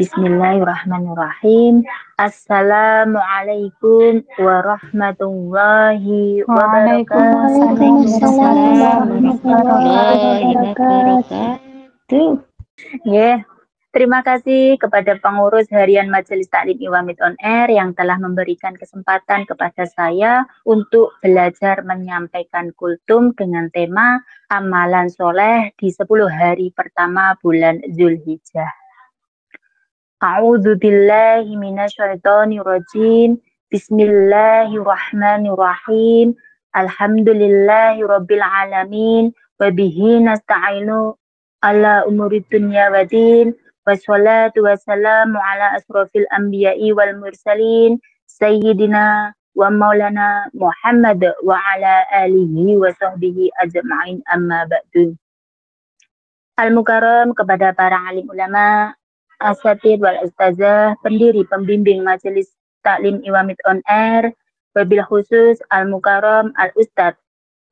Bismillahirrahmanirrahim. Assalamualaikum warahmatullahi wabarakatuh. Waalaikumsalam warahmatullahi wabarakatuh. Yeah. Terima kasih kepada pengurus harian Majelis Taklim Iwamid On Air yang telah memberikan kesempatan kepada saya untuk belajar menyampaikan kultum dengan tema amalan soleh di 10 hari pertama bulan Zulhijjah. A'udzu billahi minasyaitonir rajim. Bismillahirrahmanirrahim. Alhamdulillahirabbil alamin wa bihi nasta'inu ala umurid dunya waddin. Wassalatu wassalamu ala asrofil anbiya'i wal mursalin sayyidina wa maulana Muhammad wa ala alihi wa sahbihi ajma'in amma ba'du. Al-Mukarram kepada para alim ulama, asatid wal ustazah, pendiri pembimbing Majelis Taklim Iwamid On Air, wabil khusus Al-Mukarram Al-Ustadz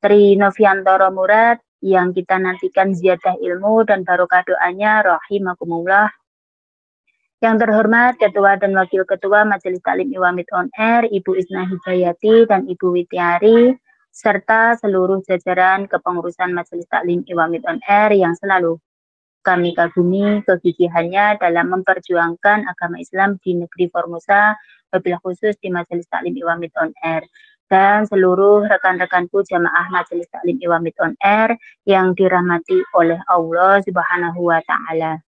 Tri Noviantoro Murad, yang kita nantikan ziyadah ilmu dan barokah doanya rahimakumullah. Yang terhormat Ketua dan Wakil Ketua Majelis Taklim Iwamid On Air, Ibu Isna Hidayati dan Ibu Witiari, serta seluruh jajaran kepengurusan Majelis Taklim Iwamid On Air yang selalu kami kagumi kegigihannya dalam memperjuangkan agama Islam di negeri Formosa, wabil khusus di Majelis Taklim Iwamid On Air. Dan seluruh rekan-rekanku jamaah Majelis Taklim Iwamid On Air yang dirahmati oleh Allah Subhanahu wa Ta'ala.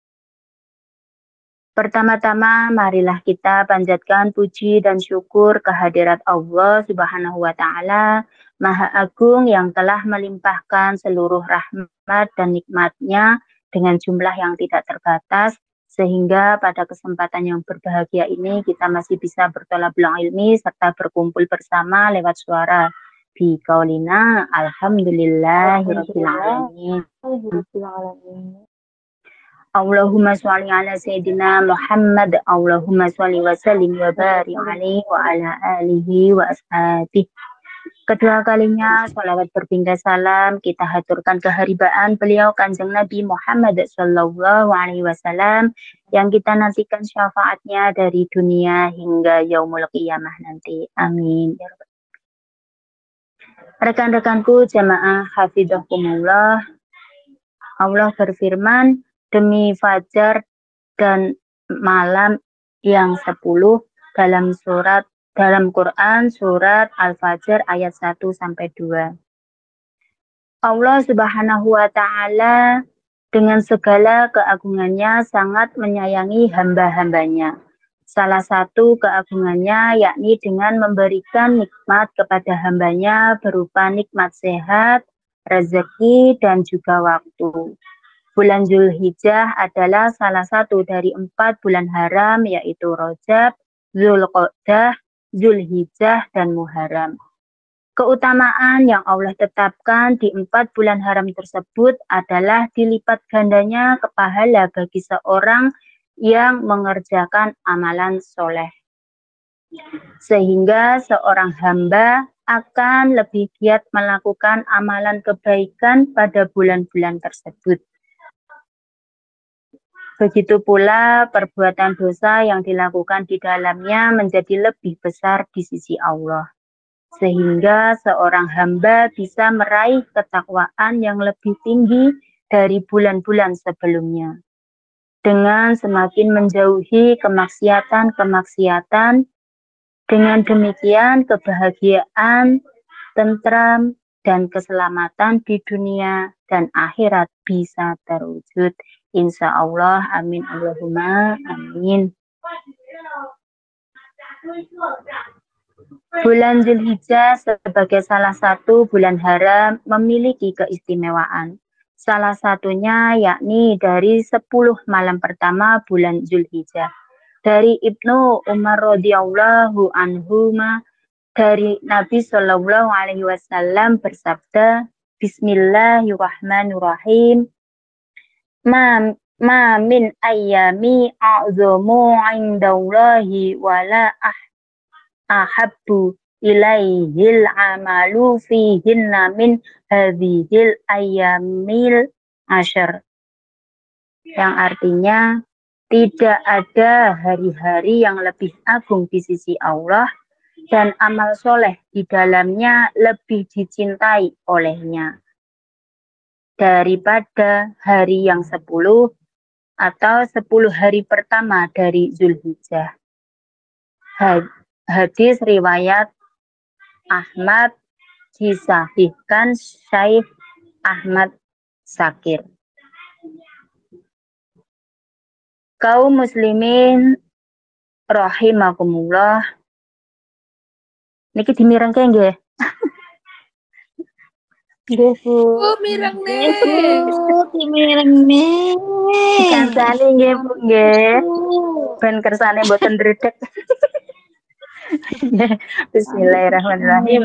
Pertama-tama, marilah kita panjatkan puji dan syukur kehadirat Allah Subhanahu wa Ta'ala, Maha Agung yang telah melimpahkan seluruh rahmat dan nikmat-Nya dengan jumlah yang tidak terbatas, sehingga pada kesempatan yang berbahagia ini kita masih bisa bertolabul ilmi serta berkumpul bersama lewat suara bi qaulina alhamdulillahirabbil alamin. Allahumma sholli ala sayyidina Muhammad, Allahumma sholli wa sallim wa barik alaihi wa ala alihi wa ashabihi. Kedua kalinya sholawat berpindah salam kita haturkan keharibaan beliau Kanjeng Nabi Muhammad Sallallahu Alaihi Wasallam yang kita nantikan syafaatnya dari dunia hingga yaumul qiyamah nanti. Amin. Rekan-rekanku jamaah hafidhakumullah, Allah berfirman, demi fajar dan malam yang 10 dalam Quran surat Al-Fajr ayat 1-2. Allah Subhanahu wa Ta'ala dengan segala keagungannya sangat menyayangi hamba-hambanya. Salah satu keagungannya yakni dengan memberikan nikmat kepada hambanya berupa nikmat sehat, rezeki, dan juga waktu. Bulan Zulhijjah adalah salah satu dari 4 bulan haram, yaitu Rajab, Zulqa'dah, Zulhijjah, dan Muharram. Keutamaan yang Allah tetapkan di 4 bulan haram tersebut adalah dilipat gandanya pahala bagi seorang yang mengerjakan amalan soleh. Sehingga seorang hamba akan lebih giat melakukan amalan kebaikan pada bulan-bulan tersebut. Begitu pula perbuatan dosa yang dilakukan di dalamnya menjadi lebih besar di sisi Allah. Sehingga seorang hamba bisa meraih ketakwaan yang lebih tinggi dari bulan-bulan sebelumnya. Dengan semakin menjauhi kemaksiatan-kemaksiatan, dengan demikian kebahagiaan, tentram, dan keselamatan di dunia dan akhirat bisa terwujud. Insya Allah, amin Allahumma amin. Bulan Zulhijjah sebagai salah satu bulan haram memiliki keistimewaan. Salah satunya yakni dari 10 malam pertama bulan Zulhijjah. Dari Ibnu Umar radhiyallahu anhuma, dari Nabi Shallallahu Alaihi Wasallam bersabda, Bismillahirrahmanirrahim. Ma min ayyami a'zamu 'indallahi wala ahabbu ilaihil amalu fihinna min hadhil ayyamil ashar. Yang artinya, Tidak ada hari-hari yang lebih agung di sisi Allah dan amal soleh di dalamnya lebih dicintai olehnya daripada hari yang 10 atau 10 hari pertama dari Zulhijjah. Hadis riwayat Ahmad disahihkan Syekh Ahmad Sakir. Kaum muslimin rahimakumullah. Niki dimirengke nggih. Nggih, Bu. Oh, mireng nih. Mireng nih. Dikancani nggih, Bu nggih. Ben kersane mboten dredeg. Bismillahirrahmanirrahim.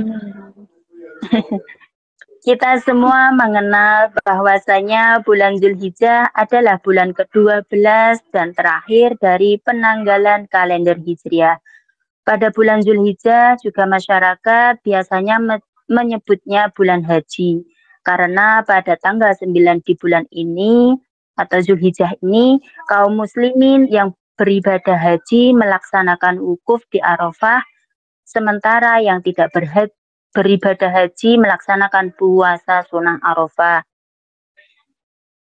Kita semua mengenal bahwasanya bulan Zulhijjah adalah bulan ke-12 dan terakhir dari penanggalan kalender Hijriah. Pada bulan Zulhijjah juga masyarakat biasanya menyebutnya bulan haji. Karena pada tanggal 9 di bulan ini atau Zulhijjah ini, kaum muslimin yang beribadah haji melaksanakan wukuf di Arafah, sementara yang tidak beribadah haji melaksanakan puasa sunnah Arafah.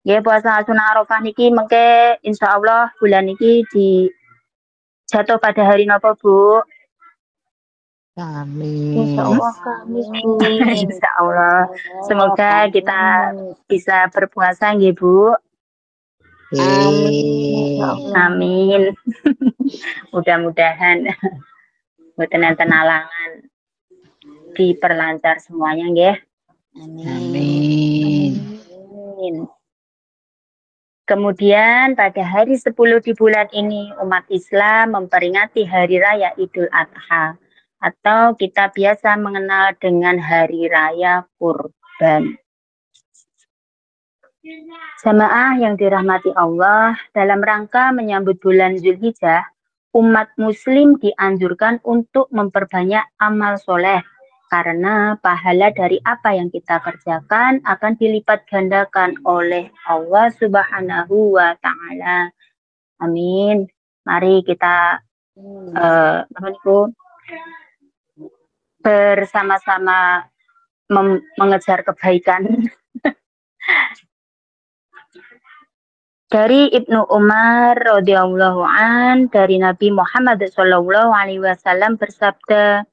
Ya, puasa sunnah Arafah niki mengke insyaallah bulan niki di jatuh pada hari napa, Bu? Kamis. Insyaallah Kamis, Bu. Insyaallah. Semoga kita bisa berpuasa nggih, Bu. Amin. Amin. Mudah-mudahan mboten enten alangan diperlancar semuanya nggih. Amin. Amin. Kemudian pada hari 10 di bulan ini umat Islam memperingati hari raya Idul Adha atau kita biasa mengenal dengan hari raya Kurban. Jamaah yang dirahmati Allah, dalam rangka menyambut bulan Zulhijjah, umat muslim dianjurkan untuk memperbanyak amal soleh karena pahala dari apa yang kita kerjakan akan dilipat gandakan oleh Allah Subhanahu wa Ta'ala. Amin. Mari kita bersama-sama mengejar kebaikan. Dari Ibnu Umar radhiyallahu an, dari Nabi Muhammad sallallahu alaihi wasallam bersabda,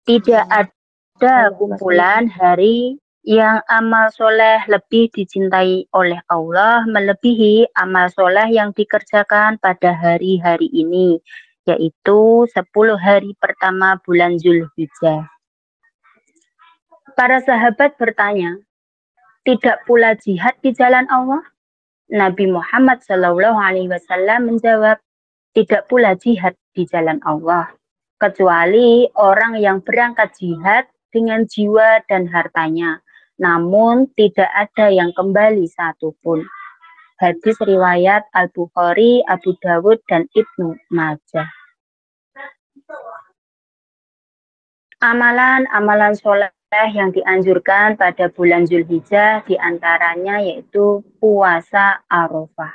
tidak ada kumpulan hari yang amal soleh lebih dicintai oleh Allah melebihi amal soleh yang dikerjakan pada hari-hari ini, yaitu 10 hari pertama bulan Zulhijjah. Para sahabat bertanya, tidak pula jihad di jalan Allah? Nabi Muhammad Shallallahu Alaihi Wasallam menjawab, tidak pula jihad di jalan Allah, kecuali orang yang berangkat jihad dengan jiwa dan hartanya, namun tidak ada yang kembali satupun. Hadis riwayat Al-Bukhari, Abu Dawud, dan Ibnu Majah. Amalan-amalan soleh yang dianjurkan pada bulan Zulhijjah diantaranya yaitu puasa Arafah.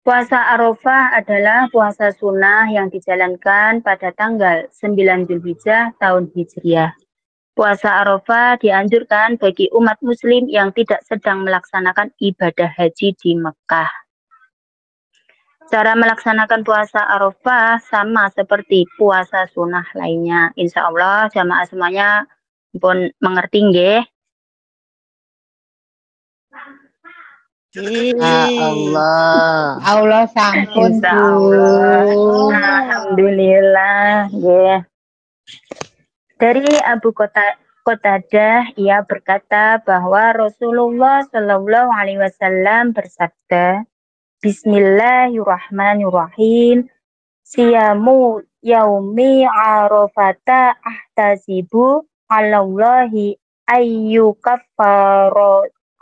Puasa Arafah adalah puasa sunnah yang dijalankan pada tanggal 9 Zulhijjah tahun Hijriah. Puasa Arafah dianjurkan bagi umat muslim yang tidak sedang melaksanakan ibadah haji di Mekah. Cara melaksanakan puasa Arafah sama seperti puasa sunnah lainnya. Insya Allah jamaah semuanya pun mengerti nggih. Ya Allah. Allah sampun, Insya Allah. Alhamdulillah nggih. Dari Abu Qatadah ia berkata bahwa Rasulullah Shallallahu alaihi wasallam bersabda, Bismillahirrahmanirrahim. Siyamu yaumi arafata ahtasibu alallahi ayyu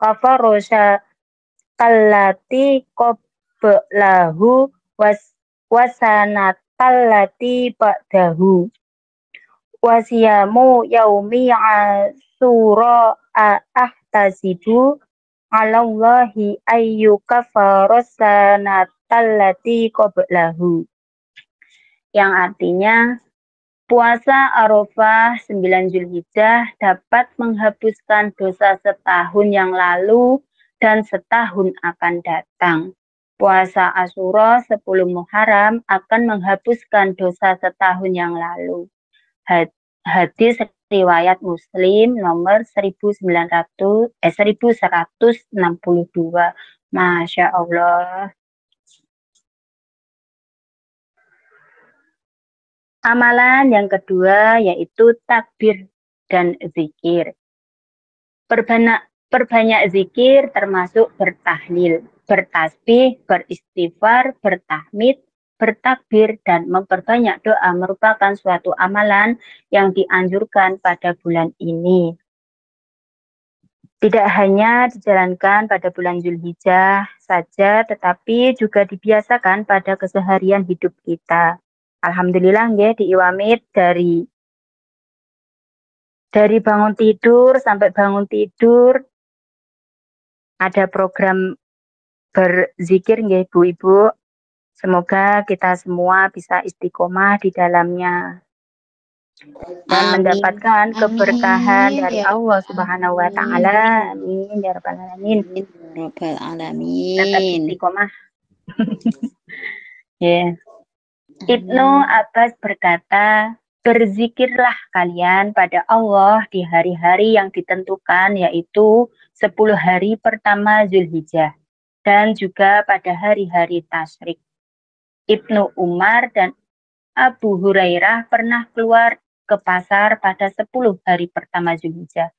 kafarosha kallati qablahu wasanatallati ba'dahu. Wasiyamu yaumi asura ahtasibu alallahi ayyu kafarosanatal allati qablahu. Yang artinya puasa Arafah 9 Zulhijjah dapat menghapuskan dosa setahun yang lalu dan setahun akan datang. Puasa Asyura 10 Muharram akan menghapuskan dosa setahun yang lalu. Hadis riwayat Muslim nomor 1162. Masya Allah. Amalan yang kedua yaitu takbir dan zikir. Perbanyak zikir termasuk bertahlil, bertasbih, beristighfar, bertahmid, bertakbir, dan memperbanyak doa merupakan suatu amalan yang dianjurkan pada bulan ini. Tidak hanya dijalankan pada bulan Zulhijjah saja, tetapi juga dibiasakan pada keseharian hidup kita. Alhamdulillah ya di Iwamit dari bangun tidur sampai bangun tidur ada program berzikir ya Ibu-ibu. Semoga kita semua bisa istiqomah di dalamnya dan mendapatkan keberkahan dari Allah Subhanahu wa taala. Amin ya rabbal alamin. Rabbal alamin. Tetap istiqomah. Ya. Ibnu Abbas berkata, berzikirlah kalian pada Allah di hari-hari yang ditentukan, yaitu 10 hari pertama Zulhijjah, dan juga pada hari-hari tasyrik. Ibnu Umar dan Abu Hurairah pernah keluar ke pasar pada 10 hari pertama Zulhijjah.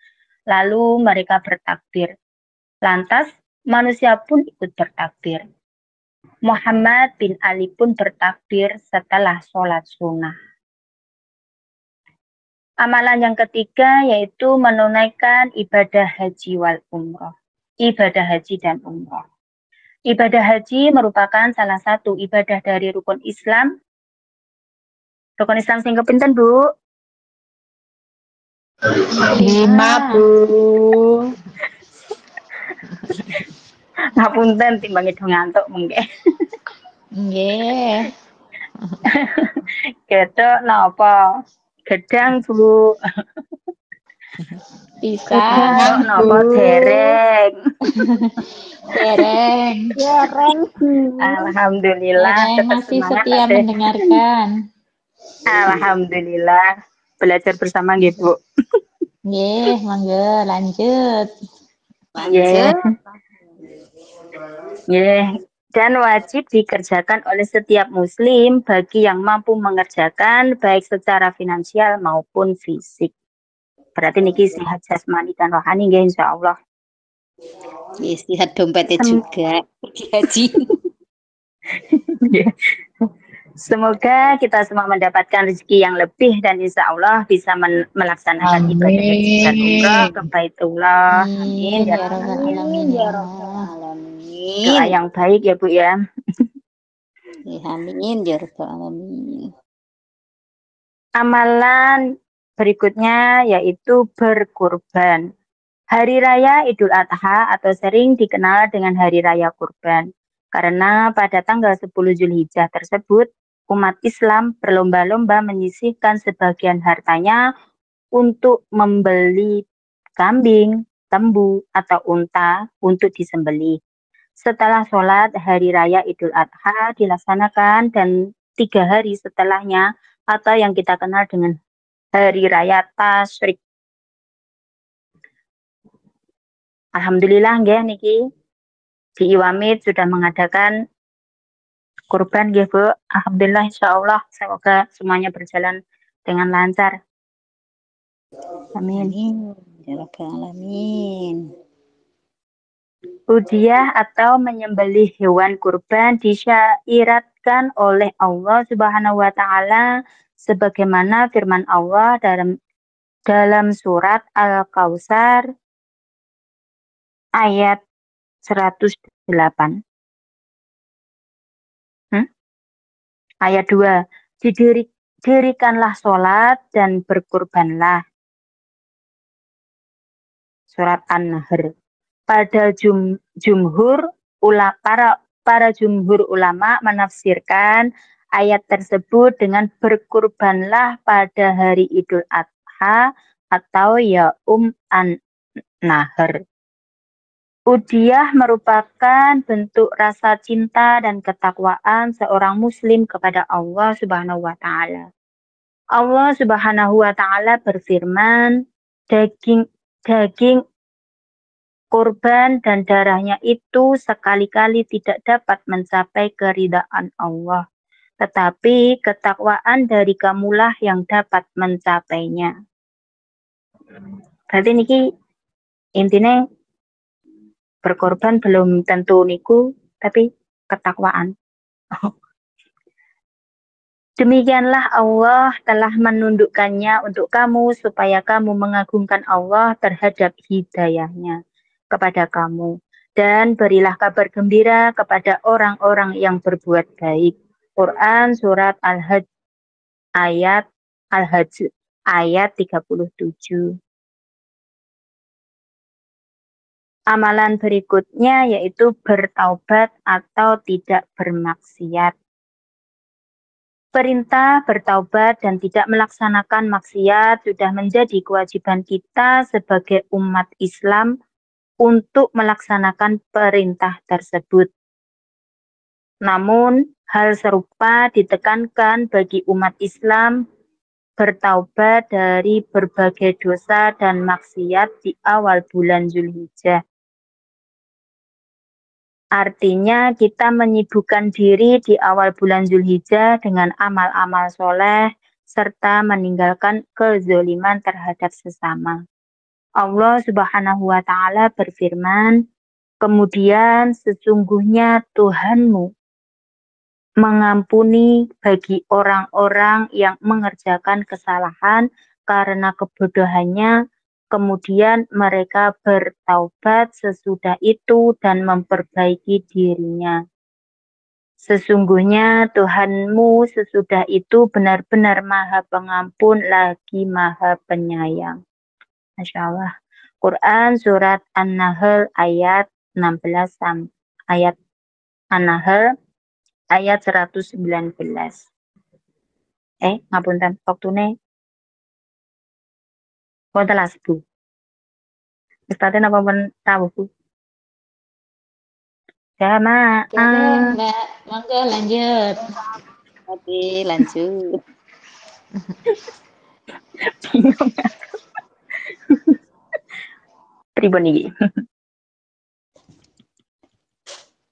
Lalu mereka bertakbir. Lantas manusia pun ikut bertakbir. Muhammad bin Ali pun bertakbir setelah sholat sunnah. Amalan yang ketiga yaitu menunaikan ibadah haji wal umroh. Ibadah haji dan umroh. Ibadah haji merupakan salah satu ibadah dari rukun Islam. Rukun Islam sing kepinten, Bu? 5, Bu. Ngapunten timbang itu ngantuk mengke. Nggih. Ketok napa? Gedang, Bu. Pisang, Napa Bu. dereng? Dereng. Alhamdulillah Dereng tetap masih semangat setia Ade. mendengarkan. Alhamdulillah belajar bersama nggih, Bu. Nggih, monggo lanjut. Nggih. Nggih. Dan wajib dikerjakan oleh setiap muslim bagi yang mampu mengerjakan baik secara finansial maupun fisik. Berarti niki sehat jasmani dan rohani nggih insyaallah. Istirahat dompetnya juga. Haji. Semoga kita semua mendapatkan rezeki yang lebih dan insya Allah bisa melaksanakan ibadah haji dan umrah ke Baitullah. Amin ya rabbal alamin. Doa yang baik ya Bu ya. Amin ya rabbal alamin. Amalan berikutnya yaitu berkurban. Hari Raya Idul Adha atau sering dikenal dengan Hari Raya Kurban. Karena pada tanggal 10 Zulhijjah tersebut, umat Islam berlomba-lomba menyisihkan sebagian hartanya untuk membeli kambing, lembu, atau unta untuk disembelih. Setelah sholat Hari Raya Idul Adha dilaksanakan dan 3 hari setelahnya atau yang kita kenal dengan Hari Raya Tasyrik. Alhamdulillah nggih niki di Iwamit sudah mengadakan kurban nggih Bu. Alhamdulillah insyaallah semoga semuanya berjalan dengan lancar. Amin. Ya rabbal alamin. Udhiyah atau menyembelih hewan kurban disyaratkan oleh Allah Subhanahu wa taala sebagaimana firman Allah dalam surat Al-Kautsar ayat 108. Ayat 2. Dirikanlah sholat dan berkurbanlah. Surat An-Nahr. Pada para Para jumhur ulama menafsirkan ayat tersebut dengan berkurbanlah pada hari Idul Adha atau Yaum an-Nahr. Udhiyah merupakan bentuk rasa cinta dan ketakwaan seorang muslim kepada Allah Subhanahu wa taala. Allah Subhanahu wa taala berfirman, daging kurban dan darahnya itu sekali-kali tidak dapat mencapai keridaan Allah, tetapi ketakwaan dari kamulah yang dapat mencapainya. Berarti niki intinya berkorban belum tentu niku, tapi ketakwaan. Demikianlah Allah telah menundukkannya untuk kamu supaya kamu mengagungkan Allah terhadap hidayahnya kepada kamu. Dan berilah kabar gembira kepada orang-orang yang berbuat baik. Quran Surat Al-Hajj ayat 37. Amalan berikutnya yaitu bertaubat atau tidak bermaksiat. Perintah bertaubat dan tidak melaksanakan maksiat sudah menjadi kewajiban kita sebagai umat Islam untuk melaksanakan perintah tersebut. Namun, hal serupa ditekankan bagi umat Islam bertaubat dari berbagai dosa dan maksiat di awal bulan Zulhijjah. Artinya kita menyibukkan diri di awal bulan Zulhijjah dengan amal-amal soleh serta meninggalkan kezoliman terhadap sesama. Allah Subhanahu wa taala berfirman, kemudian sesungguhnya Tuhanmu mengampuni bagi orang-orang yang mengerjakan kesalahan karena kebodohannya, kemudian mereka bertaubat sesudah itu dan memperbaiki dirinya. Sesungguhnya Tuhanmu sesudah itu benar-benar Maha Pengampun lagi Maha Penyayang. Masya Allah. Quran Surat An-Nahl ayat 16 ayat An-Nahl ayat 119. Ngapunten waktune wonten las Bu. Ustadz apa pun tahu Bu? Jamaah. Mbak, monggo lanjut. Oke, lanjut. Pripun iki?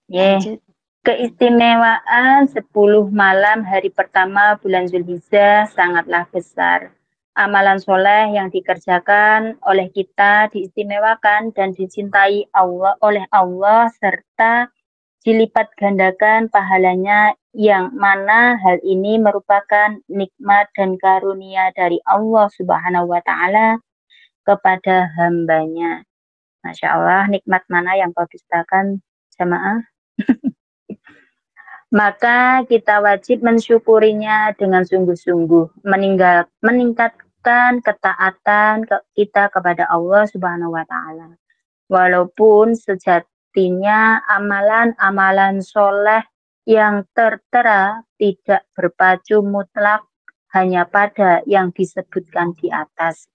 Lanjut. Keistimewaan 10 malam hari pertama bulan Zulhijjah sangatlah besar. Amalan soleh yang dikerjakan oleh kita diistimewakan dan dicintai oleh Allah serta dilipat gandakan pahalanya yang mana hal ini merupakan nikmat dan karunia dari Allah Subhanahu wa taala kepada hambanya. Masya Allah, nikmat mana yang kau dustakan jamaah? Maka kita wajib mensyukurinya dengan sungguh-sungguh, meningkatkan ketaatan kita kepada Allah Subhanahu wa taala. Walaupun sejatinya amalan-amalan soleh yang tertera tidak berpacu mutlak hanya pada yang disebutkan di atas.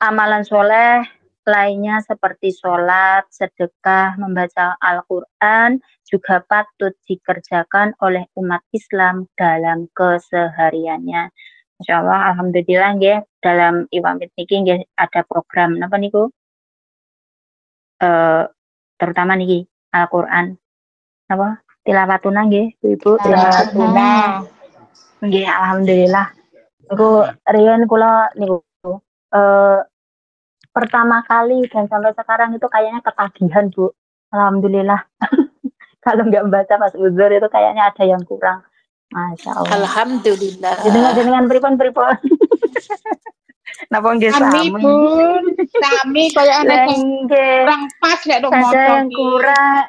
Amalan soleh lainnya seperti sholat, sedekah, membaca Al-Quran juga patut dikerjakan oleh umat Islam dalam kesehariannya. Insya Allah, alhamdulillah nggih, dalam Iwamit niki nggih ada program napa niku? Terutama niki Al-Quran. Napa? Tilawatuna nggih, Ibu, tilawatuna. Nggih, alhamdulillah. Niku riyen kula niku pertama kali dan sampai sekarang itu kayaknya ketagihan Bu. Alhamdulillah. Kalau nggak baca pas uzur itu kayaknya ada yang kurang. Masya Allah. Alhamdulillah. Dengan pripun. Napa nggih Sami Bun, sami kaya ana sing kurang pas nek dok moco. Ada yang kurang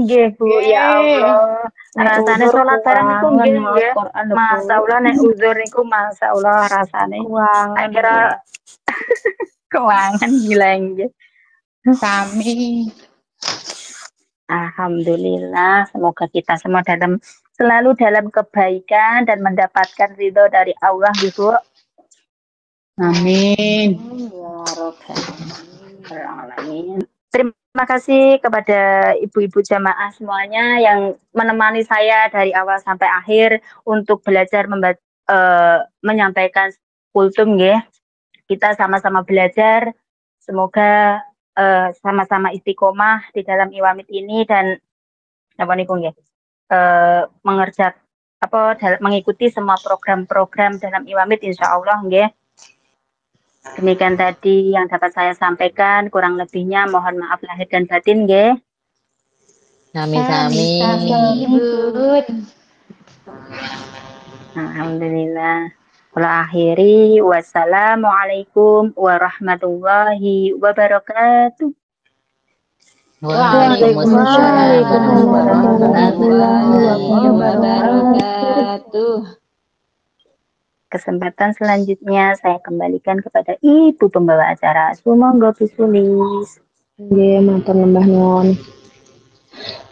nggih Bu. Ya Allah. Rasane salat bareng niku nggih. Masyaallah nek uzur niku masyaallah rasane. Akhirnya keuangan gila nggih. Sami. Alhamdulillah, semoga kita semua selalu dalam kebaikan dan mendapatkan ridho dari Allah, Ibu. Amin. Terima kasih kepada ibu-ibu jamaah semuanya yang menemani saya dari awal sampai akhir untuk belajar menyampaikan kultum, ya. Kita sama-sama belajar. Semoga sama-sama istiqomah di dalam Iwamit ini dan mengikuti semua program-program dalam Iwamit insya Allah, nggih. Demikian tadi yang dapat saya sampaikan, kurang lebihnya mohon maaf lahir dan batin, nggih. Sami-sami. Alhamdulillah. Kalau akhiri, wassalamualaikum warahmatullahi wabarakatuh. Waalaikumsalam warahmatullahi wabarakatuh. Kesempatan selanjutnya saya kembalikan kepada Ibu pembawa acara. Sumangga bisulis. Nggih, matur nembah nuwun.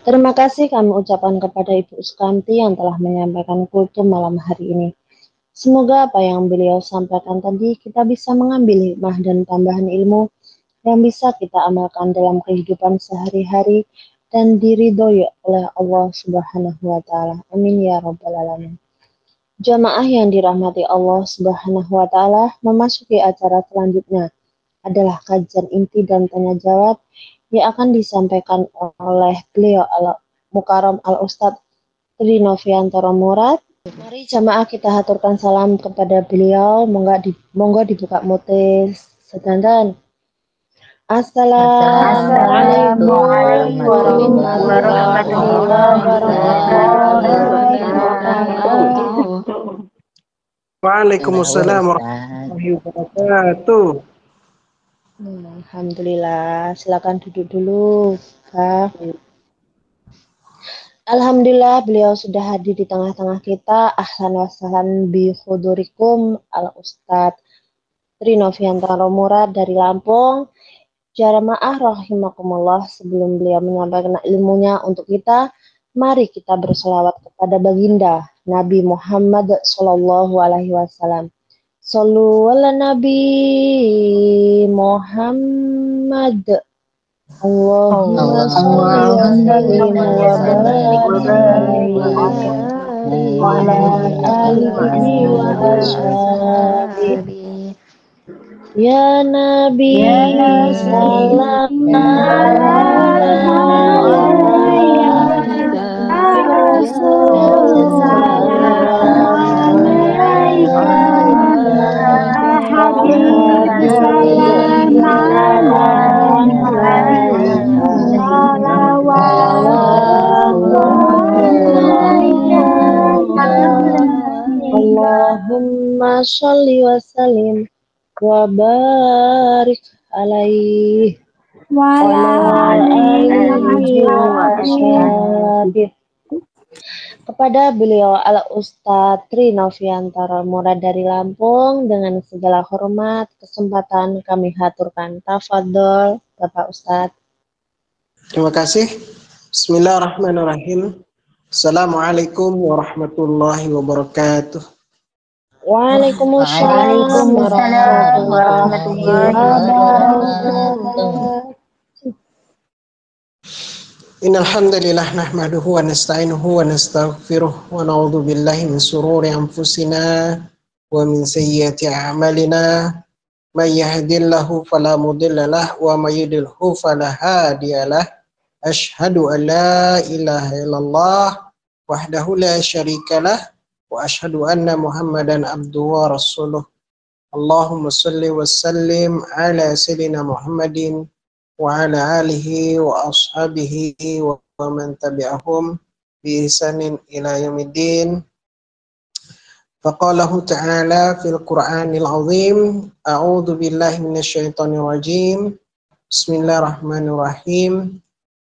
Terima kasih kami ucapkan kepada Ibu Sukamti yang telah menyampaikan kultum malam hari ini. Semoga apa yang beliau sampaikan tadi kita bisa mengambil hikmah dan tambahan ilmu yang bisa kita amalkan dalam kehidupan sehari-hari dan diridhoi oleh Allah Subhanahu wa taala. Amin ya rabbal alamin. Jamaah yang dirahmati Allah Subhanahu wa taala, memasuki acara selanjutnya adalah kajian inti dan tanya jawab yang akan disampaikan oleh beliau Al-Mukarram Al-Ustadz Tri Noviantoro Murad. Mari jamaah kita haturkan salam kepada beliau. Monggo dibuka mutis sedanten. Assalamualaikum warahmatullahi wabarakatuh. Waalaikumsalam warahmatullahi wabarakatuh. Alhamdulillah, silakan duduk dulu, Kak. Alhamdulillah beliau sudah hadir di tengah-tengah kita. Ahlan wa sahlan bi hudurikum al Ustadz Tri Noviantoro Murad dari Lampung. Jamaah rahimakumullah, sebelum beliau menyampaikan ilmunya untuk kita, mari kita berselawat kepada baginda Nabi Muhammad sallallahu alaihi wasallam. Sallu ala Nabi Muhammad. Allahumma salli wa sallim wa barik ala alihi wa ashabihi. Ya Nabi, salam alaika. Ya Rasul, salam alaika. Habib, salam alaika. Allahumma sholli wa sallim wa barik alaihi wa alihi wa ashabihi. Kepada beliau Al-Ustadz Tri Noviantoro Murad dari Lampung, dengan segala hormat kesempatan kami haturkan. Tafadhol Bapak Ustadz. Terima kasih. Bismillahirrahmanirrahim. Assalamualaikum warahmatullahi wabarakatuh. Waalaikumsalam warahmatullahi wabarakatuh. Innal hamdalillah nahmaduhu wa nasta'inuhu wa nastaghfiruh wa na'udzu billahi min shururi anfusina wa min sayyiati a'malina. May yahdihillahu fala mudilla lahu wa may yudlilhu fala hadiyalah. Asyhadu an la ilaha illallah wahdahu la syarikalah wa asyhadu anna Muhammadan abduhu wa rasuluh. Allahumma salli wa sallim ala sayyidina Muhammadin wa ala alihi wa ashabihi wa man tabi'ahum bi ihsanin ila yaumiddin. Faqalahu ta'ala fil Qur'anil azim, a'udzu billahi minasyaitonir rajim. Bismillahirrahmanirrahim.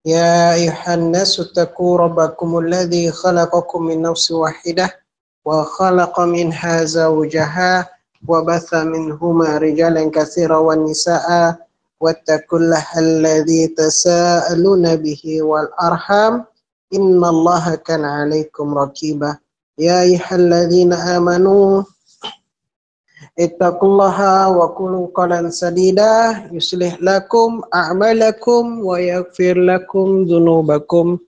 Ya ayyuhan nasu taqu rabbakumul ladzi khalaqakum min nafsin wahidah wa khalaqa minha zawjaha wa batha minhuma rijalan katsiran wan nisaa wattaqullaha alladzi tasaaluna bihi wal arham innallaha kana 'alaikum raqiba. Ya ayyuhalladzina amanu ittaqullaha wa qulu qawlan sadida yuslih lakum a'malakum wa yaghfir lakum dzunubakum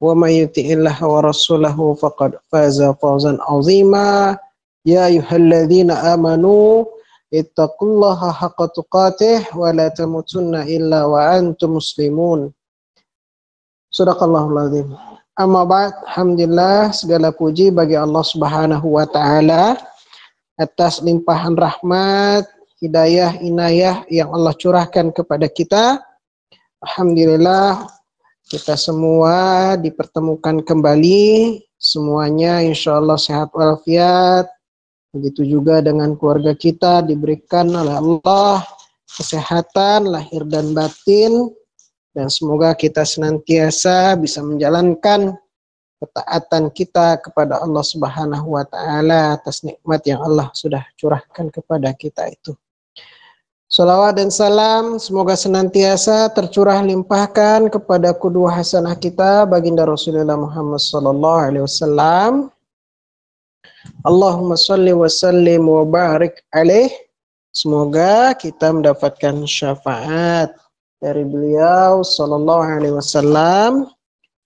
wa may yuti'illaha wa rasulahu faqad faza fawzan 'azima. Ya ayyuhalladzina amanu ittaqullaha haqqa tuqatih wa la tamutunna illa wa antum muslimun. Shadaqallahul azim. Amma ba'd, alhamdulillah, segala puji bagi Allah Subhanahu wa taala atas limpahan rahmat, hidayah, inayah yang Allah curahkan kepada kita. Alhamdulillah, kita semua dipertemukan kembali, semuanya insyaallah sehat walafiat. Begitu juga dengan keluarga kita diberikan oleh Allah kesehatan lahir dan batin, dan semoga kita senantiasa bisa menjalankan ketaatan kita kepada Allah Subhanahu wa taala atas nikmat yang Allah sudah curahkan kepada kita itu. Salawat dan salam semoga senantiasa tercurah limpahkan kepada qudwah hasanah kita baginda Rasulullah Muhammad sallallahu alaihi wasallam. Allahumma shalli wa sallim wa barik alaih. Semoga kita mendapatkan syafaat dari beliau sallallahu alaihi wasallam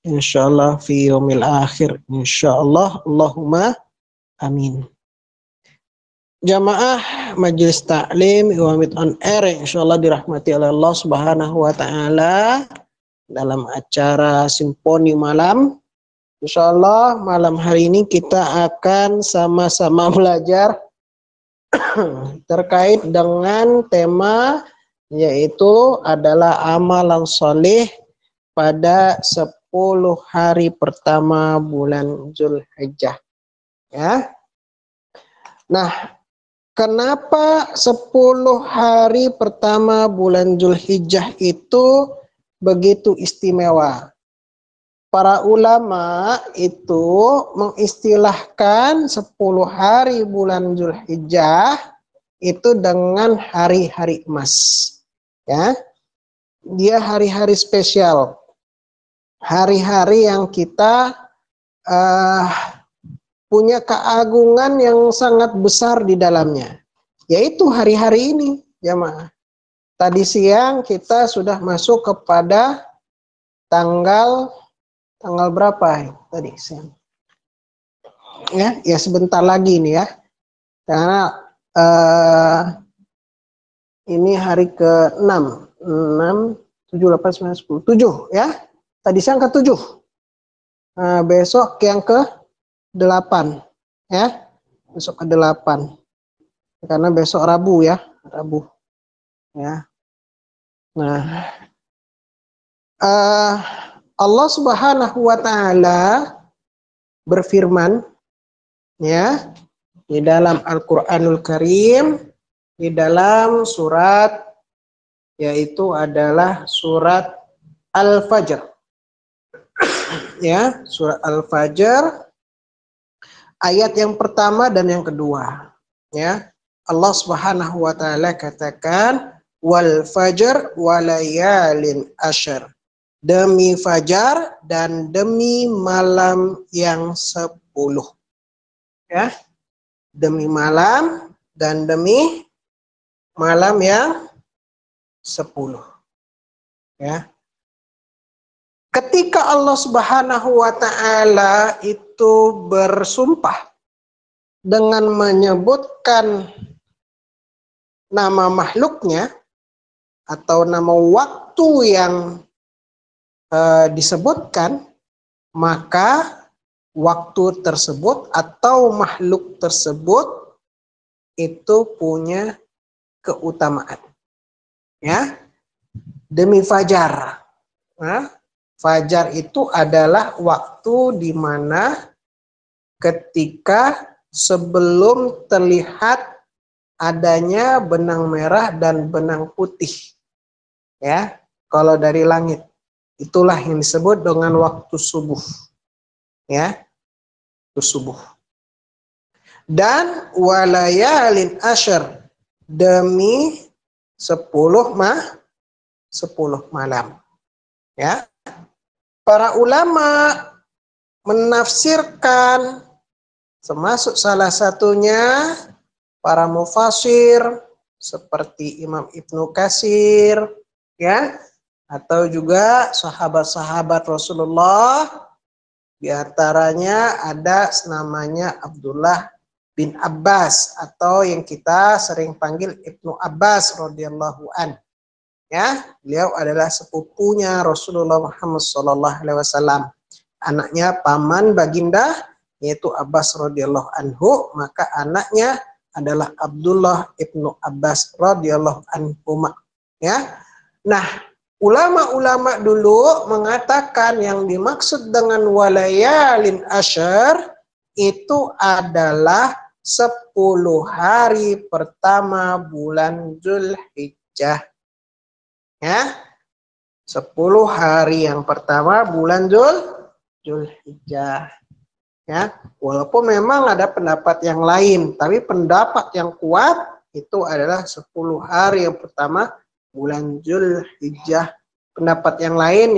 insyaallah fi yaumil akhir insyaallah, Allahumma amin. Jamaah Majelis Taklim Iwamit on Air insyaallah dirahmati oleh Allah Subhanahu wa taala dalam acara Simponi Malam. Insyaallah malam hari ini kita akan sama-sama belajar terkait dengan tema yaitu adalah amalan soleh pada 10 hari pertama bulan Zulhijjah. Ya. Nah, kenapa 10 hari pertama bulan Zulhijjah itu begitu istimewa? Para ulama itu mengistilahkan 10 hari bulan Zulhijjah itu dengan hari-hari emas. Ya, dia hari-hari spesial, hari-hari yang kita punya keagungan yang sangat besar di dalamnya, yaitu hari-hari ini, jamaah. Tadi siang kita sudah masuk kepada tanggal berapa tadi siang? Ya sebentar lagi nih ya, karena ini hari ke-6, 6, 7, 8, 9, 10, 7 ya. Tadi siang ke-7. Besok yang ke-8 ya. Besok ke-8. Karena besok Rabu ya, Rabu. Ya. Nah, Allah Subhanahu wa taala berfirman ya di dalam Al-Qur'anul Karim, di dalam surat yaitu adalah surat Al-Fajr. Ya, surat Al-Fajr ayat yang pertama dan yang kedua. Ya, Allah Subhanahu wa taala katakan wal fajr walayalin asyr. Demi fajar dan demi malam yang 10. Ya. Demi malam dan demi malam yang 10. Ya. Ketika Allah Subhanahu wa taala itu bersumpah dengan menyebutkan nama makhluknya atau nama waktu yang disebutkan, maka waktu tersebut atau makhluk tersebut itu punya keutamaan. Ya, demi fajar. Nah, fajar itu adalah waktu di mana ketika sebelum terlihat adanya benang merah dan benang putih. Ya, kalau dari langit. Itulah yang disebut dengan waktu subuh. Ya, waktu subuh. Dan walayalin asyr, demi 10 10 malam. Ya. Para ulama menafsirkan, termasuk salah satunya para mufassir seperti Imam Ibnu Katsir, ya, atau juga sahabat-sahabat Rasulullah. Di antaranya ada namanya Abdullah bin Abbas atau yang kita sering panggil Ibnu Abbas radhiyallahu an. Ya, beliau adalah sepupunya Rasulullah Muhammad SAW. Anaknya paman baginda yaitu Abbas radhiyallahu anhu, maka anaknya adalah Abdullah ibnu Abbas radhiyallahu anhu. Ya, nah ulama-ulama dulu mengatakan yang dimaksud dengan walayalin asyar itu adalah 10 hari pertama bulan Zulhijjah. Ya, 10 hari yang pertama bulan Zulhijjah. Ya, walaupun memang ada pendapat yang lain, tapi pendapat yang kuat itu adalah 10 hari yang pertama bulan Zulhijjah. Pendapat yang lain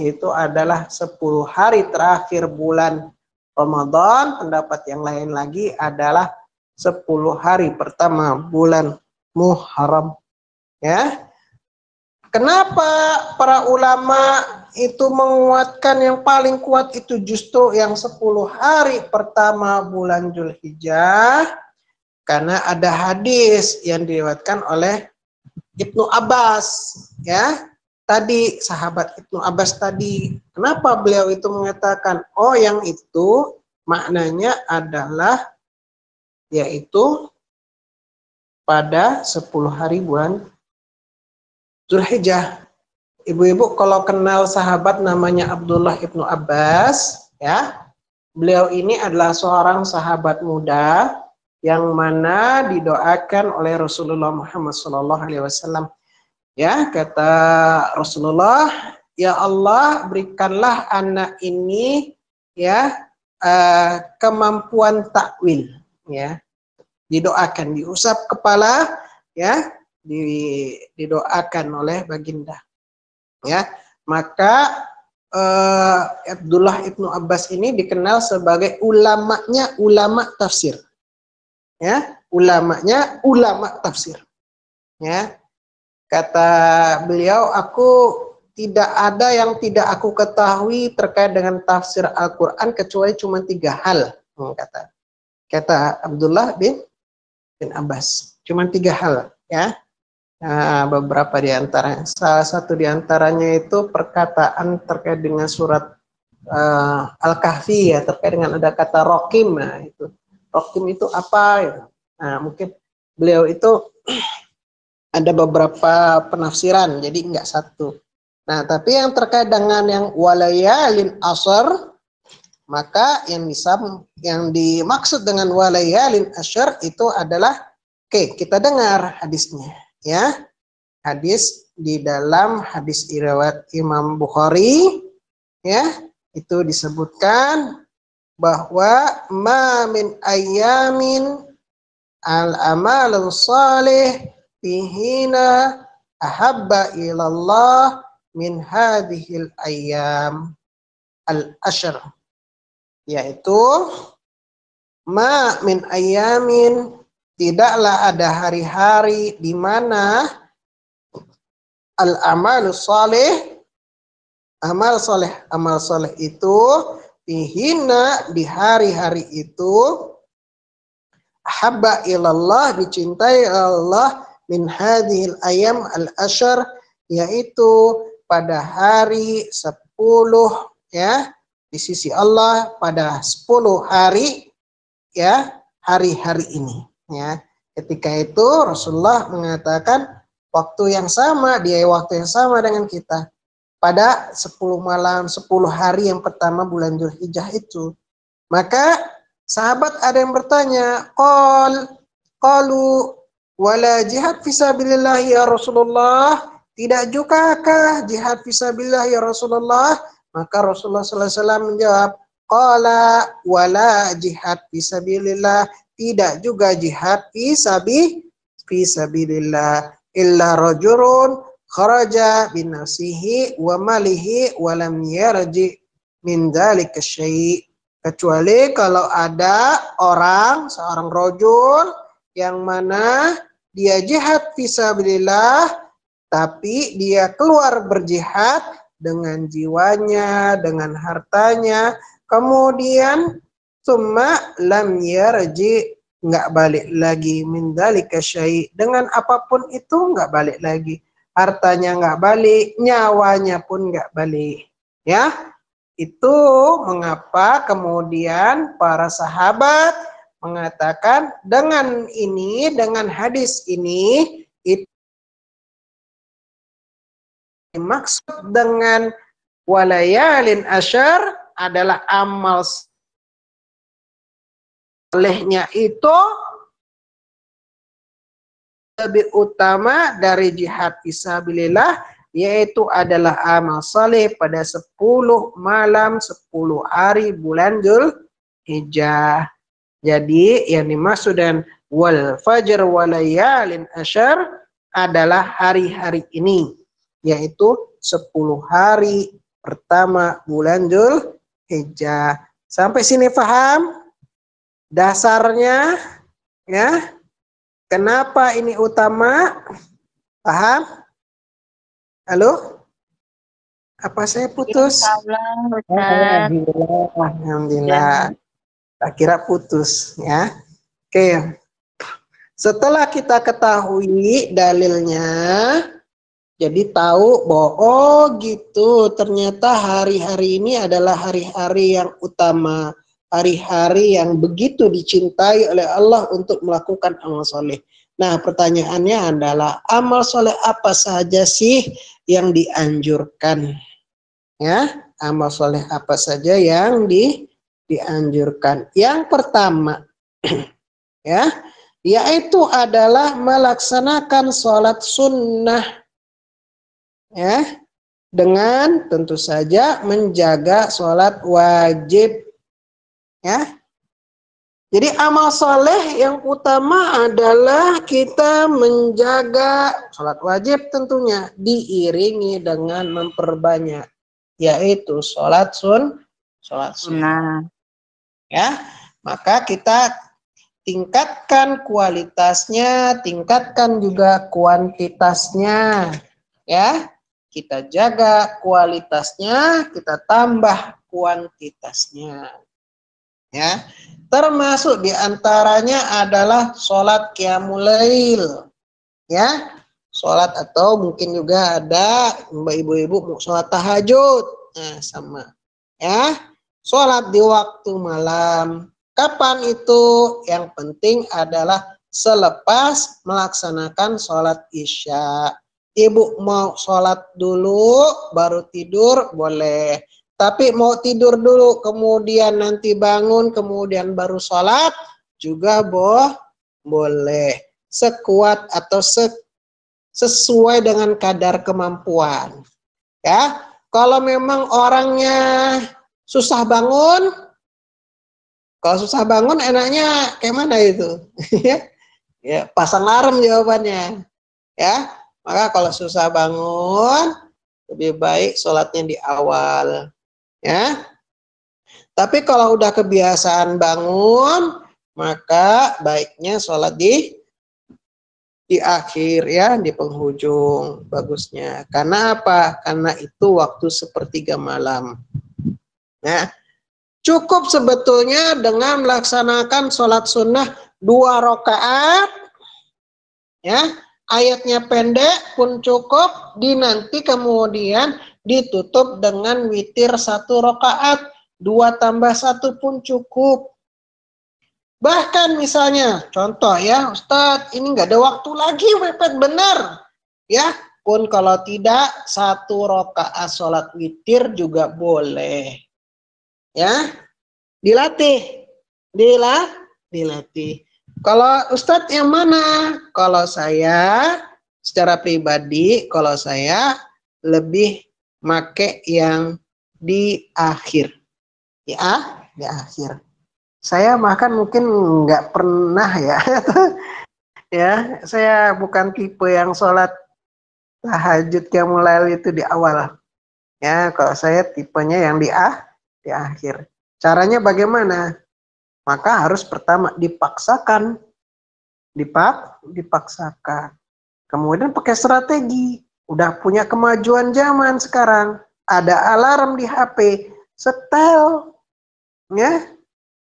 itu adalah 10 hari terakhir bulan Ramadan. Pendapat yang lain lagi adalah 10 hari pertama bulan Muharram. Ya, kenapa para ulama itu menguatkan yang paling kuat itu justru yang 10 hari pertama bulan Zulhijjah? Karena ada hadis yang diriwayatkan oleh Ibnu Abbas, ya. Tadi sahabat Ibnu Abbas tadi, kenapa beliau itu mengatakan, oh yang itu maknanya adalah yaitu pada 10 hari bulan Zulhijjah. Ibu-ibu kalau kenal sahabat namanya Abdullah ibnu Abbas, ya, beliau ini adalah seorang sahabat muda yang mana didoakan oleh Rasulullah Muhammad SAW. Ya, kata Rasulullah, ya Allah berikanlah anak ini ya kemampuan takwil, ya, didoakan, diusap kepala, ya. Didoakan oleh baginda, ya. Maka Abdullah ibnu Abbas ini dikenal sebagai ulama tafsir, ya, ulama tafsir, ya. Kata beliau, aku tidak ada yang tidak aku ketahui terkait dengan tafsir Al-Quran kecuali cuma 3 hal, kata Abdullah bin Abbas, cuma 3 hal, ya. Nah, beberapa di antaranya, salah satu di antaranya itu perkataan terkait dengan surat Al-Kahfi, ya, terkait dengan ada kata rokim. Nah, itu rokim itu apa? Gitu. Nah, mungkin beliau itu ada beberapa penafsiran, jadi enggak satu. Nah, tapi yang terkait dengan yang walayalin asar, maka yang dimaksud dengan walayalin asar itu adalah, oke, kita dengar hadisnya. Ya, hadis di dalam hadis riwayat Imam Bukhari, ya, itu disebutkan bahwa ma min ayamin al amalul salih fihina ahabba ilallah min hadhil ayyam al ashr, yaitu ma min ayamin, tidaklah ada hari-hari di mana al-amal saleh, amal saleh itu dihina, di hari-hari itu habba ilallah, dicintai Allah, min hadhil ayam al-ashr, yaitu pada hari 10, ya, di sisi Allah pada 10 hari, ya, hari-hari ini. Ya, ketika itu Rasulullah mengatakan waktu yang sama, dia waktu yang sama dengan kita pada 10 malam, 10 hari yang pertama bulan Zulhijjah itu. Maka sahabat ada yang bertanya, qalu wala jihad fisabilillah ya Rasulullah, tidak jugakah jihad fisabilillah ya Rasulullah? Maka Rasulullah SAW menjawab, qala wala jihad fisabilillah, tidak juga jihad fisabilillah. illa rajulun kharaja bin nafsihi wa malihi wa lam yarji min dzalika syai'. Kecuali kalau ada seorang rajul yang mana dia jihad fisabilillah, tapi dia keluar berjihad dengan jiwanya, dengan hartanya, kemudian summa lam yarji, nggak balik lagi, min dzalika syai', dengan apapun itu nggak balik lagi, hartanya nggak balik, nyawanya pun nggak balik, ya. Itu mengapa kemudian para sahabat mengatakan dengan ini, dengan hadis ini, itu maksud dengan walayalin asyar adalah amal solehnya itu lebih utama dari jihad fisabilillah, yaitu adalah amal saleh pada 10 malam 10 hari bulan Dzulhijjah. Jadi yang dimaksud dengan wal fajr walayalin asyar adalah hari-hari ini, yaitu 10 hari pertama bulan Dzulhijjah. Sampai sini paham dasarnya, ya? Kenapa ini utama? Paham? Halo? Apa saya putus? Alhamdulillah. Tak kira putus, ya. Oke. Setelah kita ketahui dalilnya, jadi tahu bahwa oh gitu, ternyata hari-hari ini adalah hari-hari yang utama, hari-hari yang begitu dicintai oleh Allah untuk melakukan amal soleh. Nah, pertanyaannya adalah amal soleh apa saja sih yang dianjurkan? Ya, amal soleh apa saja yang dianjurkan? Yang pertama, ya, yaitu adalah melaksanakan sholat sunnah, ya, dengan tentu saja menjaga sholat wajib, ya. Jadi amal soleh yang utama adalah kita menjaga sholat wajib tentunya diiringi dengan memperbanyak, yaitu sholat sunnah. Ya, maka kita tingkatkan kualitasnya, tingkatkan juga kuantitasnya, ya. Kita jaga kualitasnya, kita tambah kuantitasnya, ya. Termasuk diantaranya adalah sholat qiyamul lail, ya, sholat atau mungkin juga ada ibu-ibu mau sholat tahajud, nah sama, ya, sholat di waktu malam. Kapan itu? Yang penting adalah selepas melaksanakan sholat isya. Ibu mau sholat dulu baru tidur boleh. Tapi mau tidur dulu, kemudian nanti bangun, kemudian baru sholat, juga boleh. Sekuat atau sesuai dengan kadar kemampuan. Ya, kalau memang orangnya susah bangun, kalau susah bangun enaknya kayak mana itu? Ya, pasang alarm jawabannya. Ya, maka kalau susah bangun, lebih baik sholatnya di awal. Ya, tapi kalau udah kebiasaan bangun, maka baiknya sholat di akhir, ya, di penghujung bagusnya. Karena apa? Karena itu waktu sepertiga malam. Nah, cukup sebetulnya dengan melaksanakan sholat sunnah 2 rakaat, ya, ayatnya pendek pun cukup, nanti kemudian ditutup dengan witir 1 rakaat, 2 tambah 1 pun cukup. Bahkan misalnya, contoh ya, Ustadz, ini nggak ada waktu lagi, mepet benar. Ya, pun kalau tidak 1 rakaat sholat witir juga boleh. Ya, dilatih. Kalau Ustadz yang mana? Kalau saya, secara pribadi, kalau saya lebih make yang di akhir, ya, di akhir. Saya makan mungkin nggak pernah ya Ya, saya bukan tipe yang sholat tahajud qiyamul itu di awal. Ya, kalau saya tipenya yang di akhir. Caranya bagaimana? Maka harus pertama dipaksakan, dipaksakan. Kemudian pakai strategi. Udah punya kemajuan zaman sekarang. Ada alarm di HP, setel, ya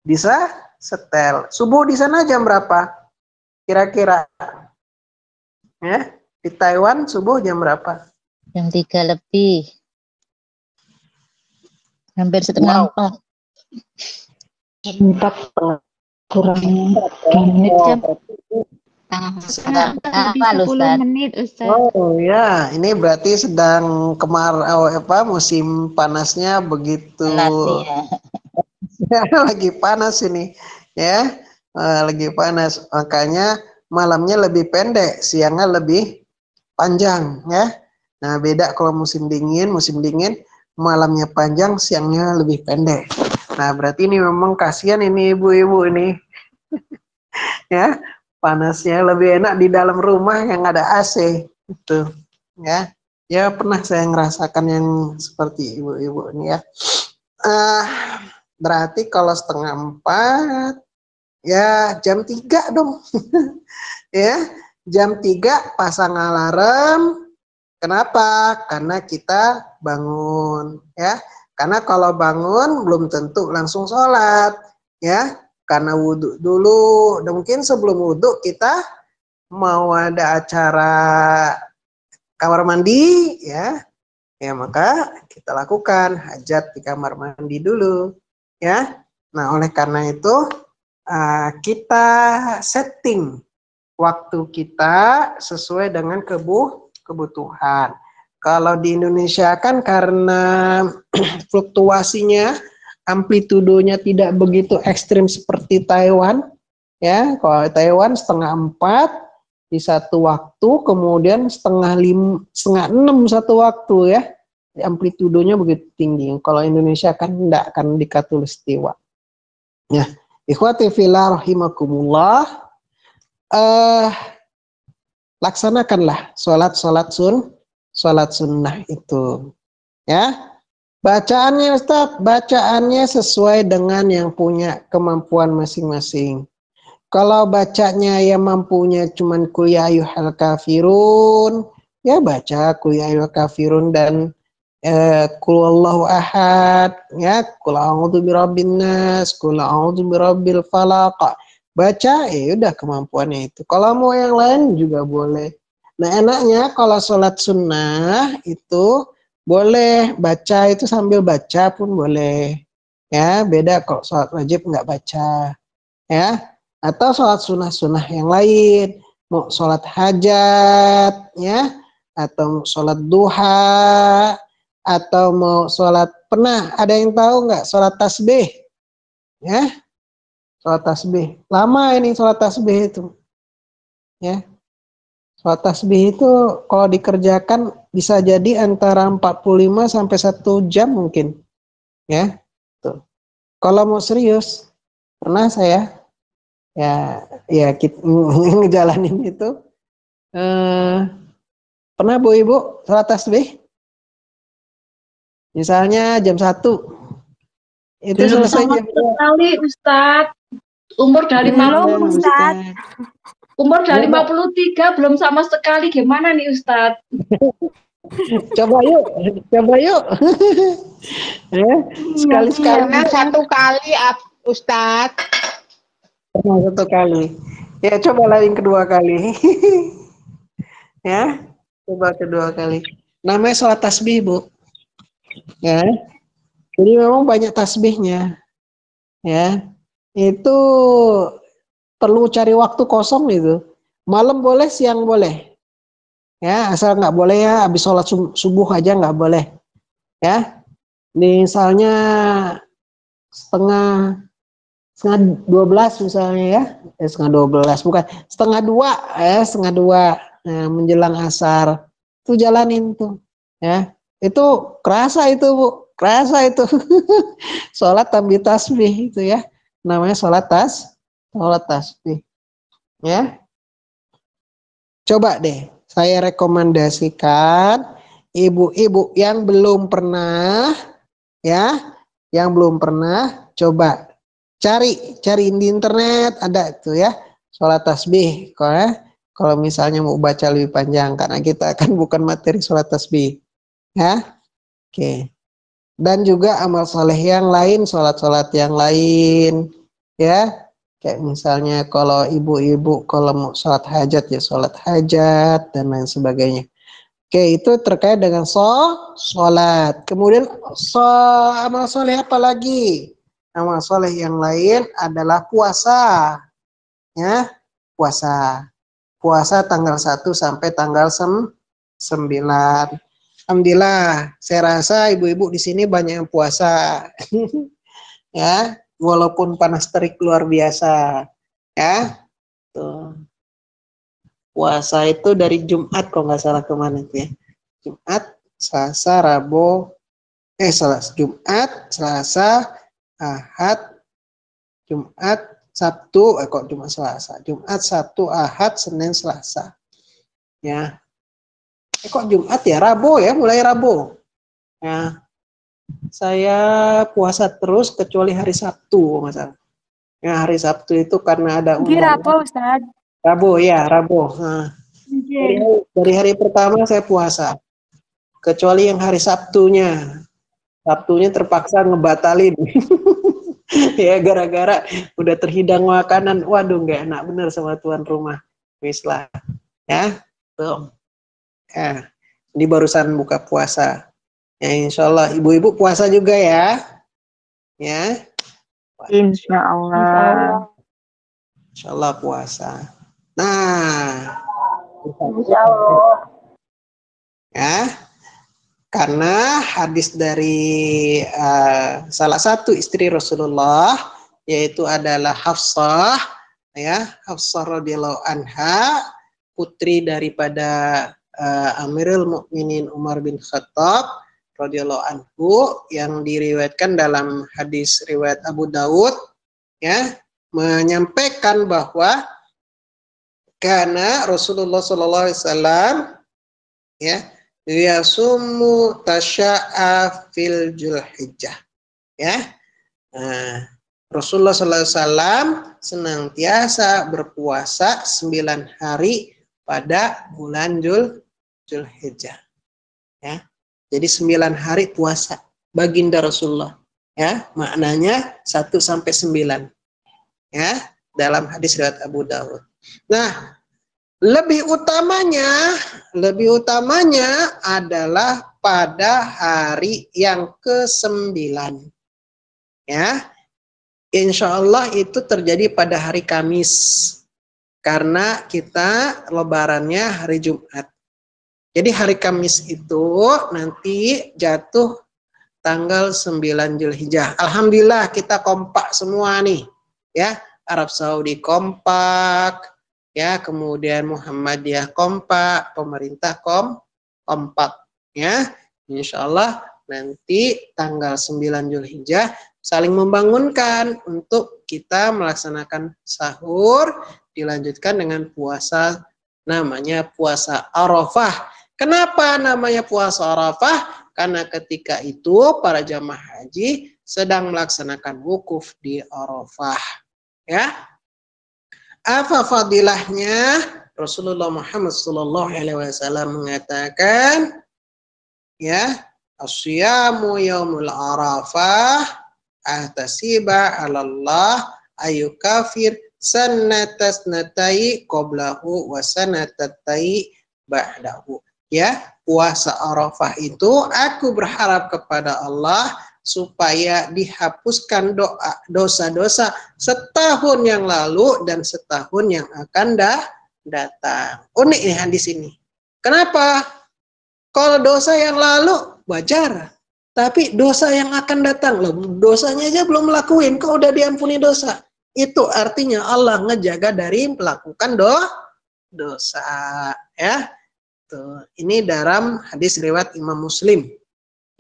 bisa setel. Subuh di sana jam berapa? Kira-kira, ya di Taiwan subuh jam berapa? Jam 3 lebih. Hampir setengah 4. 4 kurang 2 menit. Setengah 10 menit, Ustaz. Oh ya, ini berarti sedang musim panasnya begitu. Ya. Lagi panas ini, ya, lagi panas. Makanya malamnya lebih pendek, siangnya lebih panjang, ya. Nah, beda kalau musim dingin malamnya panjang, siangnya lebih pendek. Nah, berarti ini memang kasihan ini ibu-ibu ini. Ya, panasnya lebih enak di dalam rumah yang ada AC itu, ya. Ya pernah saya ngerasakan yang seperti ibu-ibu ini, ya. Berarti kalau 3:30 ya jam 3 dong. Ya, jam 3 pasang alarm. Kenapa? Karena kita bangun, ya. Karena kalau bangun belum tentu langsung sholat, ya. Karena wudhu dulu. Dan mungkin sebelum wudhu kita mau ada acara kamar mandi, ya. Ya maka kita lakukan hajat di kamar mandi dulu, ya. Nah oleh karena itu kita setting waktu kita sesuai dengan kebutuhan. Kalau di Indonesia kan karena fluktuasinya, amplitudonya tidak begitu ekstrim seperti Taiwan, ya. Kalau Taiwan 3:30 di satu waktu, kemudian 5:30 satu waktu, ya. Amplitudonya begitu tinggi. Kalau Indonesia kan tidak, akan di Khatulistiwa. Ya, ikhwati fillah rahimakumullah. Laksanakanlah sholat sunnah itu, ya. Bacaannya Ustaz, bacaannya sesuai dengan yang punya kemampuan masing-masing. Kalau bacanya yang mampunya cuman qul ya ayyuhal kafirun, ya baca qul ya ayyuhal kafirun dan qul huwallahu ahad, ya, qul a'udzu birabbin nas, qul a'udzu birabbil falaq. Baca, udah kemampuannya itu. Kalau mau yang lain juga boleh. Nah, enaknya kalau sholat sunnah itu boleh baca itu sambil baca pun boleh. Ya, beda kalau sholat wajib nggak baca. Ya, atau sholat sunnah yang lain. Mau sholat hajat, ya, atau sholat duha, atau mau sholat, pernah ada yang tahu nggak sholat tasbih? Ya, sholat tasbih. Lama ini sholat tasbih itu. Ya. Sholat tasbih itu kalau dikerjakan bisa jadi antara 45 sampai 1 jam mungkin. Ya. Tuh. Kalau mau serius, pernah saya kita ngejalanin itu. Pernah Bu Ibu sholat tasbih? Misalnya jam 1. Itu belum selesai sama jam 2. sekali, Ustadz. Umur dari Belum, Ustaz. Umur dari 53 belum sama sekali. Gimana nih, Ustadz? Coba yuk. Ya, sekali-sekali. Pernah 1 kali, Ustadz. Pernah 1 kali. Ya, coba yang kedua kali. Ya, coba kedua kali. Namanya sholat tasbih, Bu. Ya. Jadi memang banyak tasbihnya. Ya. Itu perlu cari waktu kosong itu. Malam boleh, siang boleh. Ya, asal nggak boleh ya habis sholat subuh aja nggak boleh. Ya. Misalnya setengah 12 misalnya, ya. Setengah 12 bukan, setengah 2, setengah 2 menjelang asar. Itu jalanin tuh. Ya. Itu kerasa itu, Bu. Kerasa itu. Sholat sambil tasbih itu, ya. Namanya sholat tasbih. Ya. Coba deh, saya rekomendasikan ibu-ibu yang belum pernah, ya, yang belum pernah, coba cari di internet, ada itu ya, sholat tasbih. Kalau misalnya mau baca lebih panjang, karena kita akan bukan materi sholat tasbih, ya. Oke. Dan juga amal soleh yang lain, sholat-sholat yang lain, ya. Kayak misalnya kalau ibu-ibu kalau mau sholat hajat ya sholat hajat dan lain sebagainya. Oke, itu terkait dengan sholat. Kemudian amal soleh apa lagi? Amal soleh yang lain adalah puasa. Ya, puasa. Puasa tanggal 1 sampai tanggal 9. Alhamdulillah, saya rasa ibu-ibu di sini banyak yang puasa. Ya, walaupun panas terik luar biasa, ya. Tuh. Puasa itu dari Jumat kalau nggak salah kemana itu ya. Jumat, Selasa, Rabu, Jumat, Selasa, Ahad, Jumat, Sabtu, kok Jumat Selasa. Jumat, Sabtu, Ahad, Senin, Selasa. Ya. Kok Jumat ya? Rabu ya, mulai Rabu. Ya. Saya puasa terus kecuali hari Sabtu, masalah. Ya, hari Sabtu itu karena ada Rabu, Ustaz. Rabu ya, Rabu. Nah, dari hari pertama saya puasa, kecuali yang hari Sabtunya. Sabtunya terpaksa ngebatalin. Ya, gara-gara udah terhidang makanan. Waduh, nggak enak bener sama tuan rumah. Mislah, ya, tuh. Ya, ini barusan buka puasa. Ya, insya Allah ibu-ibu puasa juga ya. Ya. Insya Allah. Insya Allah puasa. Nah. Insya Allah. Ya. Karena hadis dari salah satu istri Rasulullah, yaitu adalah Hafsah. Ya, Hafsah radhiyallahu anha, putri daripada Amirul Mukminin Umar bin Khattab radhiyallahu anhu, yang diriwayatkan dalam hadis riwayat Abu Daud, ya, menyampaikan bahwa karena Rasulullah sallallahu alaihi wasallam, ya, yasumu tasya'a fil Dzulhijjah, ya. Nah, Rasulullah sallallahu alaihi wasallam senantiasa berpuasa 9 hari pada bulan Dzulhijjah, ya. Jadi 9 hari puasa baginda Rasulullah, ya, maknanya 1 sampai 9, ya, dalam hadis riwayat Abu Daud. Nah, lebih utamanya adalah pada hari yang ke-9, ya. Insya Allah itu terjadi pada hari Kamis, karena kita lebarannya hari Jumat. Jadi hari Kamis itu nanti jatuh tanggal 9 Dzulhijjah. Alhamdulillah kita kompak semua nih, ya. Arab Saudi kompak, ya, kemudian Muhammadiyah kompak, pemerintah kompak, ya. Insya Allah nanti tanggal 9 Dzulhijjah saling membangunkan untuk kita melaksanakan sahur, dilanjutkan dengan puasa, namanya puasa Arafah. Kenapa namanya puasa Arafah? Karena ketika itu para jamaah haji sedang melaksanakan wukuf di Arafah. Ya. Apa fadilahnya? Rasulullah Muhammad SAW mengatakan, ya, asyamu yaumul Arafah ahtasiba 'alallah ayukafir sanatasnatai qablahu wa sanatatai ba'dahu. Ya, puasa Arafah itu aku berharap kepada Allah supaya dihapuskan dosa-dosa setahun yang lalu dan setahun yang akan datang. Unik nih hadis ini. Kenapa? Kalau dosa yang lalu wajar, tapi dosa yang akan datang, loh, dosanya aja belum melakukan, kok udah diampuni dosa. Itu artinya Allah ngejaga dari melakukan dosa, ya. Tuh, ini dalam hadis riwayat Imam Muslim,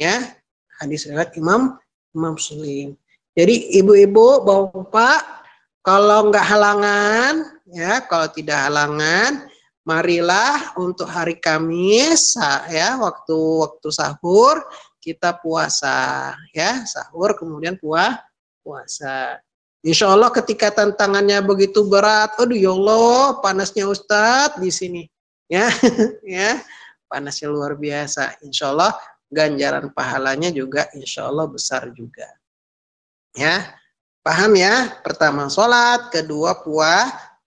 ya, hadis riwayat Imam Muslim. Jadi ibu-ibu, bapak, kalau nggak halangan, ya, kalau tidak halangan, marilah untuk hari Kamis ya, waktu sahur kita puasa ya, sahur kemudian puasa. Insya Allah ketika tantangannya begitu berat, aduh ya Allah panasnya Ustadz di sini ya, ya panasnya luar biasa. Insya Allah ganjaran pahalanya juga insya Allah besar juga. Ya, paham ya? Pertama sholat, kedua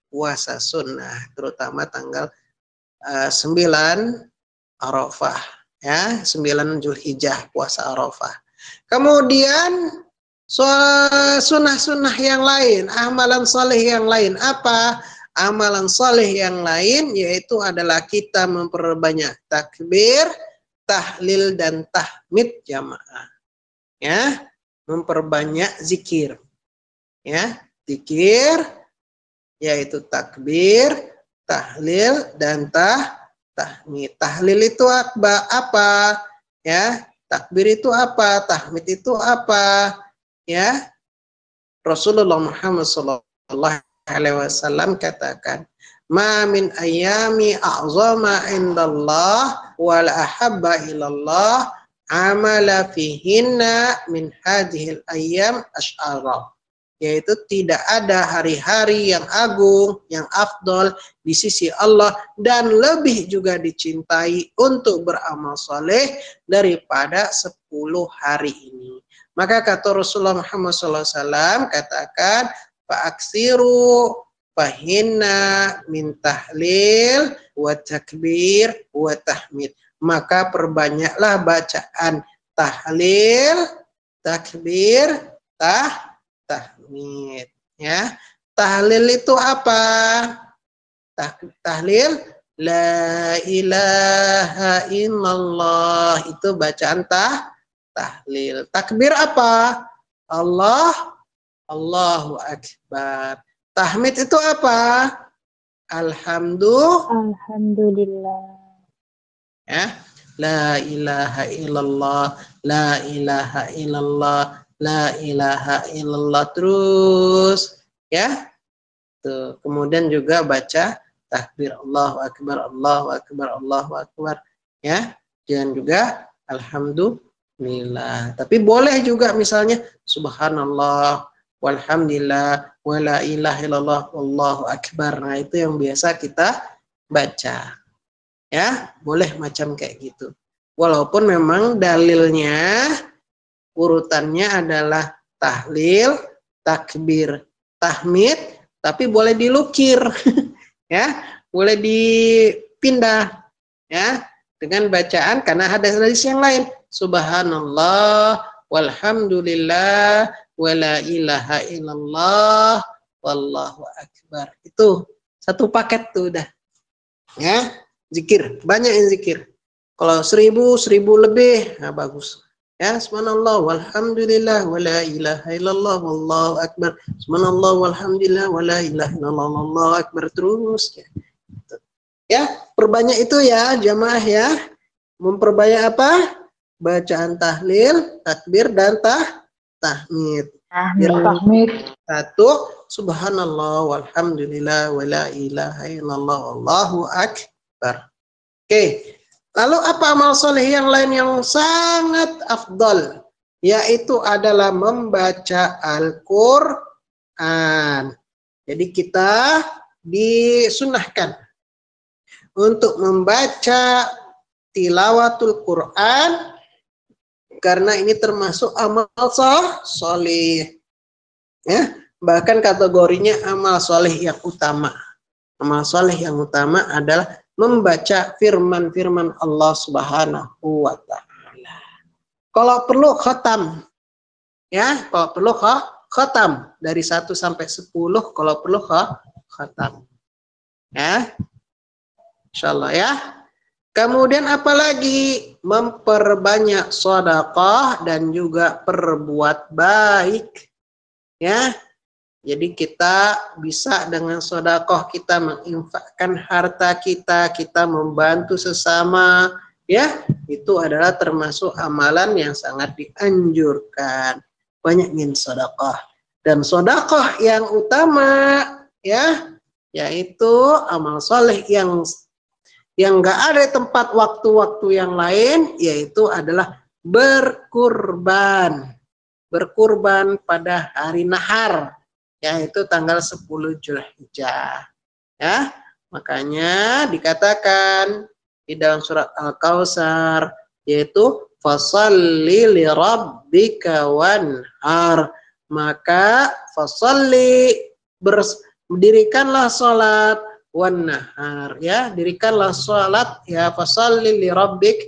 puasa sunnah, terutama tanggal 9 Arafah ya, 9 Zulhijjah puasa Arafah. Kemudian sunnah-sunnah yang lain, amalan soleh yang lain. Apa? Amalan soleh yang lain yaitu adalah kita memperbanyak takbir, tahlil, dan tahmid jamaah. Ya, memperbanyak zikir. Ya, zikir yaitu takbir, tahlil, dan tahmid. Tahlil itu apa? Ya, takbir itu apa? Tahmid itu apa? Ya, Rasulullah Muhammad sallallahu alaihi wasallam katakan, "Ma min ayami a'zama indallah wal ahabba ilallah amala fihinna min hadhil ayyam asy'ara." Yaitu tidak ada hari-hari yang agung, yang afdol di sisi Allah dan lebih juga dicintai untuk beramal soleh daripada 10 hari ini. Maka kata Rasulullah Muhammad SAW katakan, fa'aksiru fahinna min tahlil wa takbir wa tahmid. Maka perbanyaklah bacaan tahlil, takbir, tahmid. Ya, tahlil itu apa? Tahlil la ilaha illallah, itu bacaan tahlil. Takbir apa? Allahu Akbar. Tahmid itu apa? Alhamdulillah. Ya, la ilaha illallah, la ilaha illallah, la ilaha illallah, terus ya. Tuh, kemudian juga baca takbir Allahu Akbar, Allahu Akbar, Allahu Akbar. Ya, jangan juga alhamdulillah. Tapi boleh juga misalnya subhanallah, walhamdulillah, wala ilaha illallah, wallahu akbar. Nah, itu yang biasa kita baca. Ya, boleh macam kayak gitu. Walaupun memang dalilnya urutannya adalah tahlil, takbir, tahmid, tapi boleh dilukir. Ya, boleh dipindah ya dengan bacaan karena ada hadis yang lain. Subhanallah, walhamdulillah, wala ilaha illallah, wallahu akbar. Itu satu paket tuh udah. Ya, zikir, banyak yang zikir. Kalau 1000 lebih, nah bagus. Ya, subhanallah, walhamdulillah, wala ilaha illallah, wallahu akbar. Subhanallah, walhamdulillah, wala ilaha illallah, wallahu akbar, terus. Ya, perbanyak itu ya, jamaah ya. Memperbanyak apa? Bacaan tahlil, takbir, dan tahmid. Tahmid. Satu, subhanallah, walhamdulillah, wala ilaha illallah, wallahu akbar. Oke, lalu apa amal soleh yang lain yang sangat afdal? Yaitu adalah membaca Al-Quran. Jadi kita disunahkan untuk membaca tilawatul Quran karena ini termasuk amal soleh. Ya, bahkan kategorinya amal soleh yang utama. Amal soleh yang utama adalah membaca firman-firman Allah Subhanahu wa Ta'ala. Kalau perlu khatam, ya, kalau perlu khatam dari 1 sampai 10, kalau perlu khatam, ya, insyaallah ya. Kemudian apalagi memperbanyak sedekah dan juga perbuat baik, ya. Jadi kita bisa dengan sedekah kita menginfakkan harta kita, kita membantu sesama, ya. Itu adalah termasuk amalan yang sangat dianjurkan. Banyakin sedekah. Dan sedekah yang utama, ya, yaitu amal soleh yang yang nggak ada tempat waktu-waktu yang lain, yaitu adalah berkurban. Berkurban pada hari nahar, yaitu tanggal 10 Zulhijjah. Ya, makanya dikatakan di dalam surat Al-Kautsar, yaitu fasalli li rabbika wanhar. Maka fasalli, dirikanlah salat, wanhar, ya, dirikanlah salat, ya, fasalli li rabbik,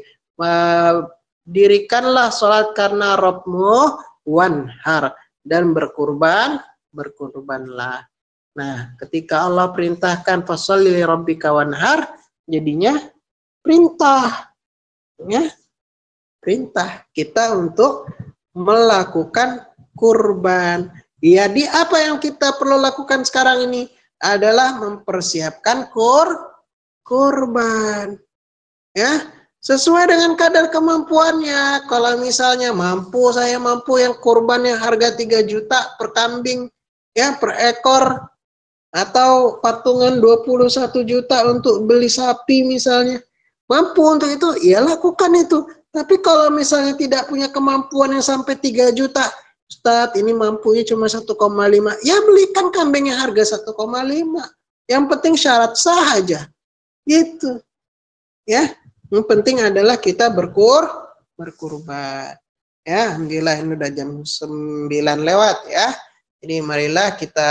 dirikanlah salat karena Rabbmu, wanhar, dan berkurbanlah. Nah, ketika Allah perintahkan fasalli li rabbika wanhar, jadinya perintah, ya, perintah kita untuk melakukan kurban. Jadi apa yang kita perlu lakukan sekarang ini adalah mempersiapkan kurban. Ya, sesuai dengan kadar kemampuannya. Kalau misalnya saya mampu yang kurban yang harga 3 juta per kambing, ya, per ekor, atau patungan 21 juta untuk beli sapi misalnya. Mampu untuk itu, ya lakukan itu. Tapi kalau misalnya tidak punya kemampuan yang sampai 3 juta, Ustadz, ini mampunya cuma 1,5. Ya belikan kambing yang harga 1,5. Yang penting syarat sah aja. Gitu. Ya, yang penting adalah kita berkurban. Ya, alhamdulillah ini udah jam 9 lewat ya. Jadi marilah kita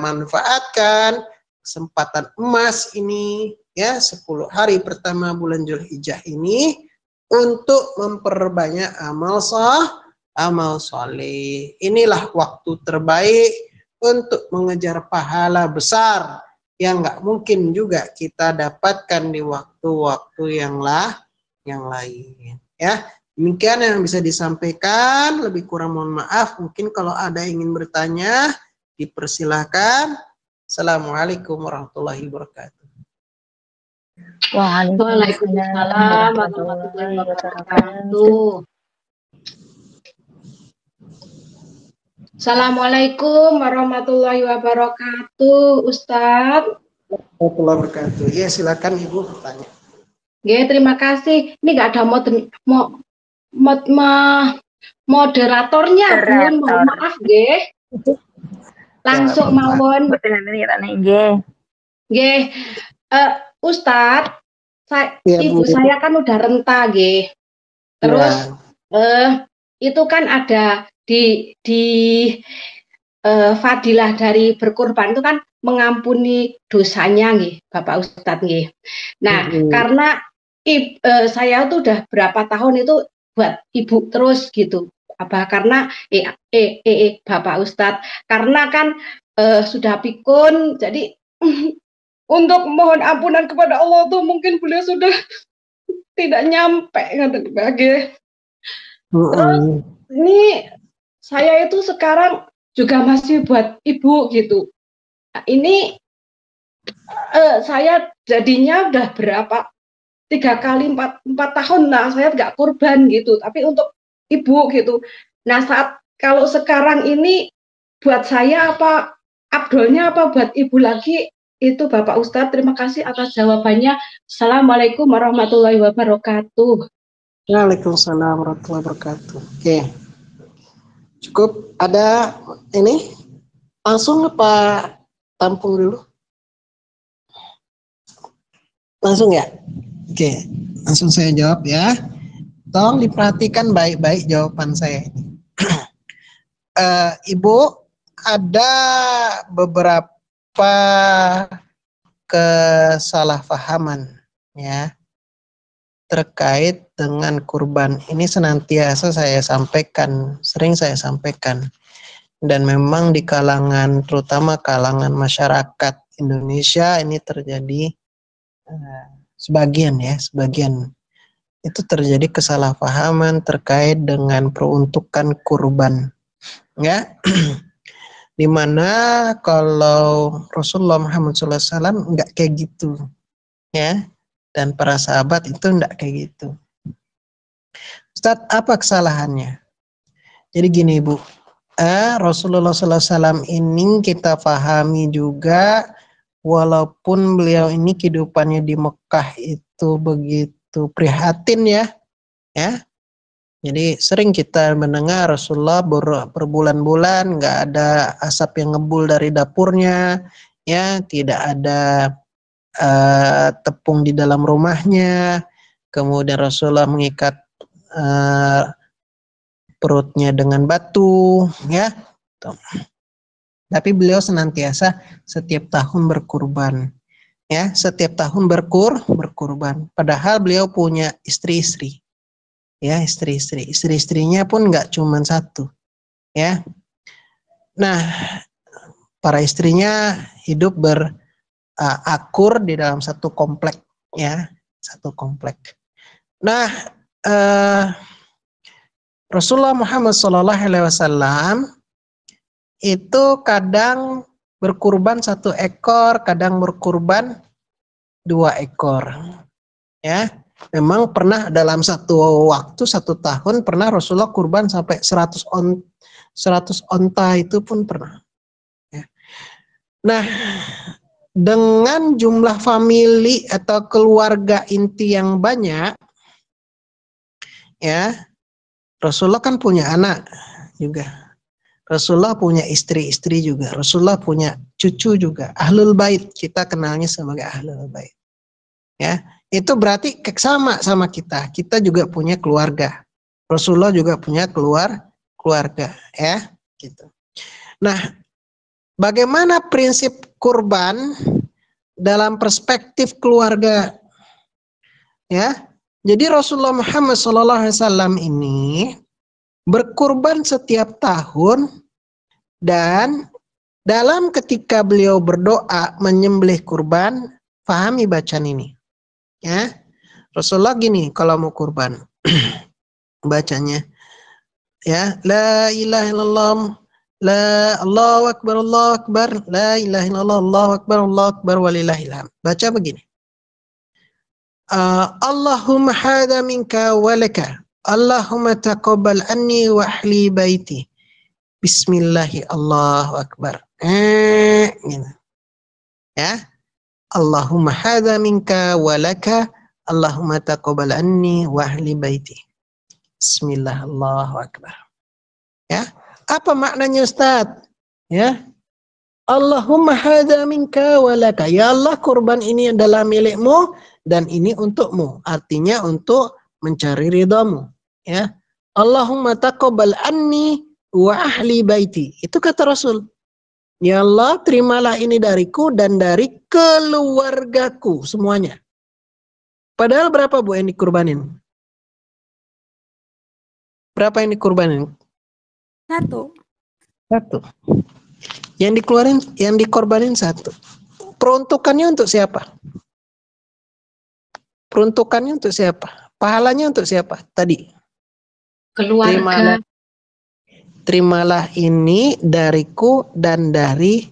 manfaatkan kesempatan emas ini ya, 10 hari pertama bulan Zulhijjah ini untuk memperbanyak amal soleh. Inilah waktu terbaik untuk mengejar pahala besar yang nggak mungkin juga kita dapatkan di waktu-waktu yang lain. Ya, demikian yang bisa disampaikan. Lebih kurang mohon maaf. Mungkin kalau ada yang ingin bertanya, dipersilakan. Assalamualaikum warahmatullahi wabarakatuh. Waalaikumsalam warahmatullahi wabarakatuh. Assalamualaikum warahmatullahi wabarakatuh, Ustadz. Warahmatullahi wabarakatuh. Ya, silakan Ibu bertanya. Ya, terima kasih. Ini nggak ada moderatornya, Bun. Mohon maaf, nggih. Langsung mawon. Nggih. Ustadz, ibu saya kan udah renta, nggih. Terus itu kan ada di fadilah dari berkurban itu kan mengampuni dosanya, nggih, Bapak Ustadz, nggih. Nah, karena saya tuh udah berapa tahun itu buat ibu terus gitu, karena Bapak Ustadz, karena kan sudah pikun, jadi untuk mohon ampunan kepada Allah tuh mungkin beliau sudah tidak nyampe, nggih. Terus ini saya itu sekarang juga masih buat ibu gitu. Nah, ini saya jadinya udah berapa 3 kali 4 tahun lah saya nggak kurban gitu, tapi untuk ibu gitu. Nah, kalau sekarang ini buat saya apa abdolnya apa buat ibu lagi itu, Bapak Ustadz. Terima kasih atas jawabannya. Assalamualaikum warahmatullahi wabarakatuh. Waalaikumsalam warahmatullahi wabarakatuh. Oke. Cukup ada ini? Langsung apa tampung dulu? Langsung ya? Oke, langsung saya jawab ya. Tolong diperhatikan baik-baik jawaban saya ini. Ibu, ada beberapa kesalahpahaman ya terkait dengan kurban. Ini senantiasa saya sampaikan, sering saya sampaikan, dan memang di kalangan, terutama kalangan masyarakat Indonesia ini terjadi sebagian itu terjadi kesalahpahaman terkait dengan peruntukan kurban, ya. Dimana kalau Rasulullah Muhammad SAW nggak kayak gitu, ya. Dan para sahabat itu enggak kayak gitu. Ustadz, apa kesalahannya? Jadi gini Bu, Rasulullah SAW ini kita pahami juga walaupun beliau ini kehidupannya di Mekah itu begitu prihatin ya. Jadi sering kita mendengar Rasulullah berbulan-bulan nggak ada asap yang ngebul dari dapurnya, ya, tidak ada tepung di dalam rumahnya. Kemudian Rasulullah mengikat perutnya dengan batu, ya. Tapi beliau senantiasa setiap tahun berkurban, ya, setiap tahun berkurban. Padahal beliau punya istri-istri, ya, istri-istrinya pun nggak cuma satu, ya. Nah, para istrinya hidup berakur di dalam satu komplek, ya, satu komplek. Nah, Rasulullah Muhammad SAW itu kadang berkurban 1 ekor, kadang berkurban 2 ekor. Ya, memang pernah dalam satu waktu 1 tahun pernah Rasulullah kurban sampai 100 onta itu pun pernah. Ya. Nah, dengan jumlah famili atau keluarga inti yang banyak, ya, Rasulullah kan punya anak juga. Rasulullah punya istri-istri juga. Rasulullah punya cucu juga. Ahlul Bait, kita kenalnya sebagai Ahlul Bait. Ya, itu berarti sama kita. Kita juga punya keluarga. Rasulullah juga punya keluarga, ya, gitu. Nah, bagaimana prinsip kurban dalam perspektif keluarga? Ya, jadi Rasulullah Muhammad SAW ini berkurban setiap tahun, dan dalam ketika beliau berdoa menyembelih kurban, pahami bacaan ini, ya. Rasulullah gini kalau mau kurban bacanya, ya, la ilaha illallah, la Allahu akbar, la ilaha illallah, Allahu akbar walillahil hamd. Baca begini, Allahumma hadza minka walaka, Allahumma taqabbal anni wa ahli baiti. Bismillahi Allahu akbar. Gitu. Ya. Allahumma hadza minka walaka, Allahumma taqabbal anni wa ahli baiti. Bismillah Allahu akbar. Ya. Apa maknanya Ustaz? Ya. Allahumma hadza minka walaka. Ya Allah, kurban ini adalah milikmu dan ini untukmu. Artinya untuk mencari ridhamu. Ya, Allahumma taqabbal anni wa ahli baiti. Itu kata Rasul. Ya Allah, terimalah ini dariku dan dari keluargaku semuanya. Padahal berapa Bu yang dikurbanin? Berapa yang dikurbanin? 1. Yang dikorbanin 1. Peruntukannya untuk siapa? Peruntukannya untuk siapa? Pahalanya untuk siapa? Tadi. Keluarga. Terimalah ini dariku dan dari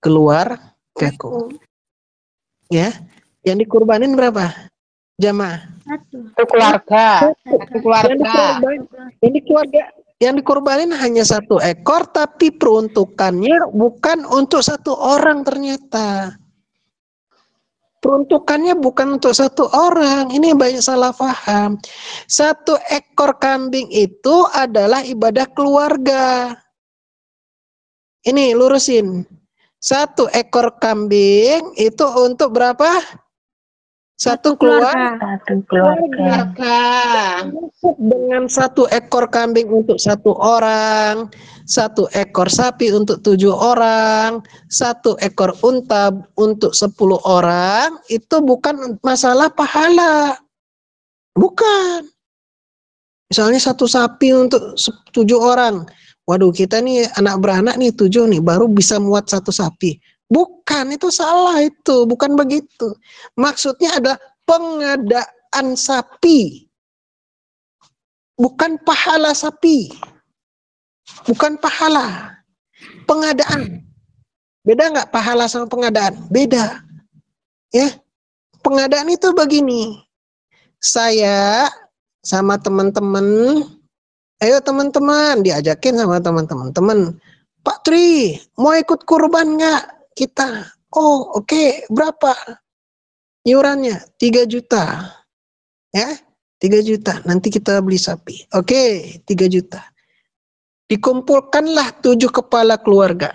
keluargaku. Ya, yang dikurbanin berapa? Jamaah. 1. Keluarga. Yang dikurbanin hanya 1 ekor, tapi peruntukannya bukan untuk 1 orang ternyata. Peruntukannya bukan untuk 1 orang. Ini banyak salah paham. 1 ekor kambing itu adalah ibadah keluarga. Ini lurusin. 1 ekor kambing itu untuk berapa? 1 keluarga. Dengan 1 ekor kambing untuk 1 orang, 1 ekor sapi untuk 7 orang, 1 ekor unta untuk 10 orang, itu bukan masalah pahala. Bukan. Misalnya 1 sapi untuk 7 orang. Waduh, kita nih anak beranak nih 7 nih, baru bisa muat 1 sapi. Bukan, itu salah itu. Bukan begitu. Maksudnya adalah pengadaan sapi. Bukan pahala sapi. Bukan pahala. Pengadaan. Beda nggak pahala sama pengadaan? Beda. Ya. Pengadaan itu begini. Saya sama teman-teman, ayo teman-teman, diajakin sama teman-teman. Pak Tri, mau ikut kurban nggak kita? Oh, oke. Berapa iurannya? 3 juta. Ya, 3 juta. Nanti kita beli sapi. Oke, 3 juta. Dikumpulkanlah 7 kepala keluarga.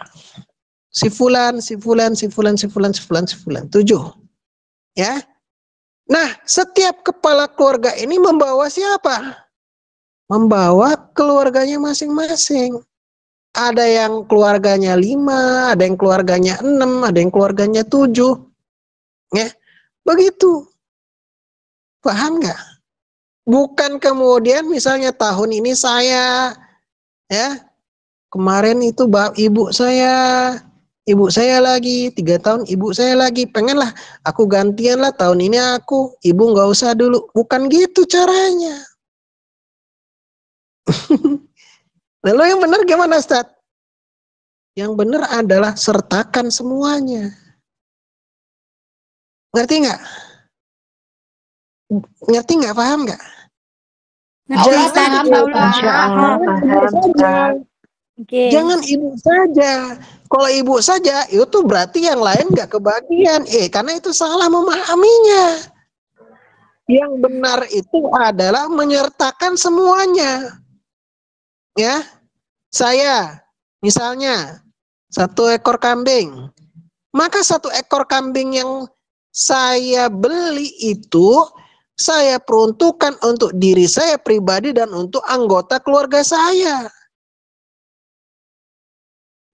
Si fulan, si fulan, si fulan, si fulan, si fulan, si fulan. 7. Ya. Nah, setiap kepala keluarga ini membawa siapa? Membawa keluarganya masing-masing. Ada yang keluarganya 5, ada yang keluarganya 6, ada yang keluarganya 7. Ya, begitu. Paham nggak? Bukan kemudian misalnya tahun ini saya, ya, kemarin itu ibu saya lagi, 3 tahun ibu saya lagi, pengenlah aku gantian lah tahun ini aku, ibu nggak usah dulu. Bukan gitu caranya. Lalu yang benar gimana, Ustaz? Yang benar adalah sertakan semuanya. Ngerti nggak? Ngerti nggak? Paham nggak? Jangan ibu saja. Kalau ibu saja, itu berarti yang lain nggak kebagian. Karena itu salah memahaminya. Yang benar itu adalah menyertakan semuanya. Ya, saya misalnya 1 ekor kambing. Maka 1 ekor kambing yang saya beli itu saya peruntukkan untuk diri saya pribadi dan untuk anggota keluarga saya.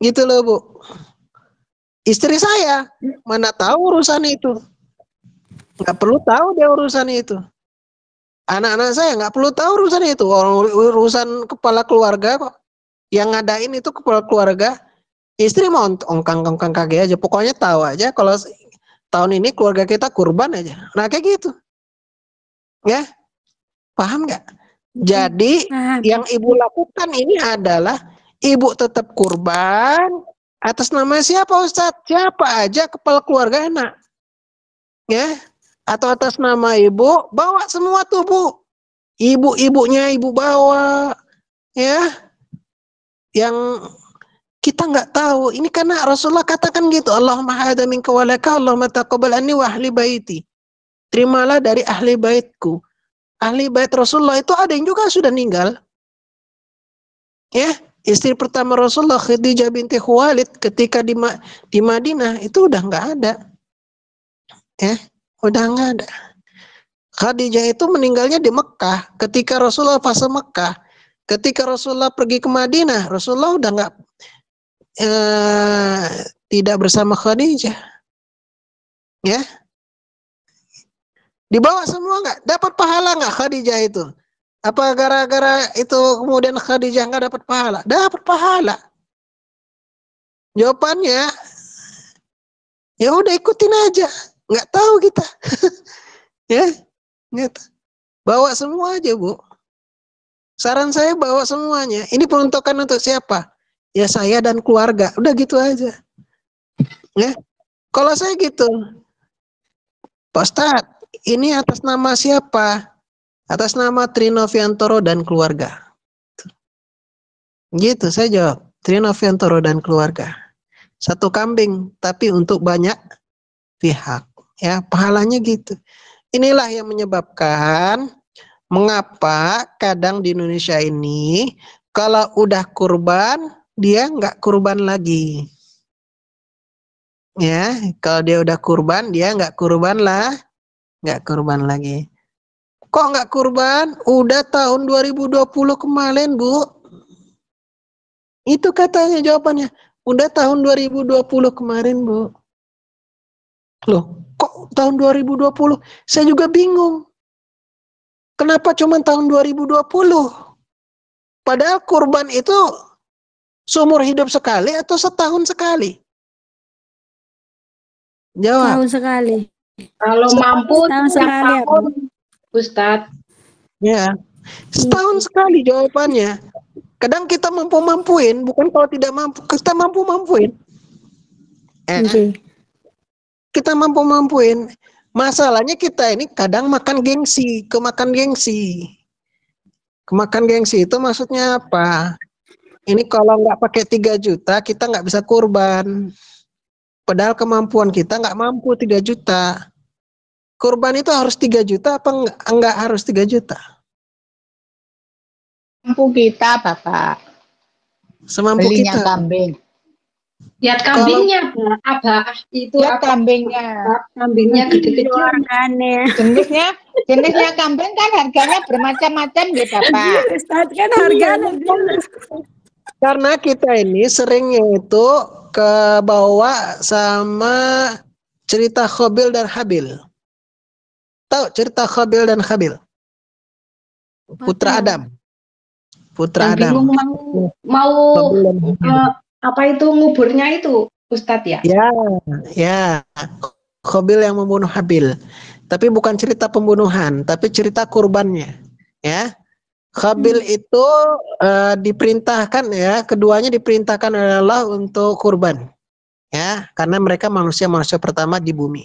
Gitu loh, Bu. Istri saya mana tahu urusan itu. Nggak perlu tahu dia urusan itu. Anak-anak saya nggak perlu tahu urusan itu. Urusan kepala keluarga kok. Yang ngadain itu kepala keluarga. Istri mau ongkang-ongkang kaki aja. Pokoknya tahu aja kalau tahun ini keluarga kita kurban aja. Nah kayak gitu. Ya, paham nggak? Jadi yang ibu lakukan ini adalah ibu tetap kurban atas nama siapa, Ustadz? Siapa aja kepala keluarga enak. Ya, atau atas nama ibu, bawa semua tuh, Bu. Ibu-ibunya ibu bawa. Ya, yang kita nggak tahu. Ini karena Rasulullah katakan gitu, Allahumma hadza minka wa laka, Allahumma taqabbal anni wa ahli baiti. Terimalah dari ahli baitku. Ahli bait Rasulullah itu ada yang juga sudah meninggal. Ya, istri pertama Rasulullah Khadijah binti Khuwailid ketika di Madinah itu udah nggak ada. Ya, udah nggak ada. Khadijah itu meninggalnya di Mekah ketika Rasulullah fase Mekah. Ketika Rasulullah pergi ke Madinah, Rasulullah udah nggak tidak bersama Khadijah. Ya. Dibawa semua nggak? Dapat pahala nggak Khadijah itu? Apa gara-gara itu kemudian Khadijah nggak dapat pahala? Dapat pahala. Jawabannya, ya udah ikutin aja. Nggak tahu kita. Ya, gitu. Bawa semua aja, Bu. Saran saya bawa semuanya. Ini peruntukan untuk siapa? Ya saya dan keluarga. Udah gitu aja. Ya. Kalau saya gitu, Pak Ustadz, ini atas nama siapa? Atas nama Trinoviantoro dan keluarga. Gitu saya jawab. Trinoviantoro dan keluarga. 1 kambing, tapi untuk banyak pihak. Ya, pahalanya gitu. Inilah yang menyebabkan mengapa kadang di Indonesia ini kalau udah kurban dia nggak kurban lagi. Ya, kalau dia udah kurban dia nggak kurban lagi. Kok nggak kurban? Udah tahun 2020 kemarin, Bu. Itu katanya jawabannya. Udah tahun 2020 kemarin, Bu. Loh, kok tahun 2020? Saya juga bingung. Kenapa cuma tahun 2020? Padahal kurban itu seumur hidup sekali atau setahun sekali? Jawab. Tahun sekali. Kalau mampu Tahun sekali, ya, Bu. Ustadz. Ya, setahun sekali jawabannya. Kadang kita mampu-mampuin, bukan kalau tidak mampu, kita mampu-mampuin. Kita mampu-mampuin. Masalahnya kita ini kadang makan gengsi. Kemakan gengsi itu maksudnya apa? Ini kalau nggak pakai 3 juta, kita nggak bisa kurban. Padahal kemampuan kita nggak mampu 3 juta. Kurban itu harus 3 juta apa enggak harus 3 juta? Mampu kita, Bapak. Semampu Belinya kita. kambing. Lihat kambingnya, Abah. Itu Lihat apa? kambingnya. Kambingnya gede-gede. Harganya. Jenisnya kambing kan harganya bermacam-macam ya, Bapak. Ustaz kan harganya jelas. Karena kita ini seringnya itu ke bawah sama cerita Qabil dan Habil. Tahu cerita Qabil dan Habil? Putra Adam. Putra Yang Adam. bingung mau apa itu nguburnya itu, Ustadz ya? Ya. Qabil yang membunuh Habil. Tapi bukan cerita pembunuhan, tapi cerita kurbannya. Ya. Qabil itu diperintahkan ya, keduanya diperintahkan oleh Allah untuk kurban. Ya, karena mereka manusia pertama di bumi.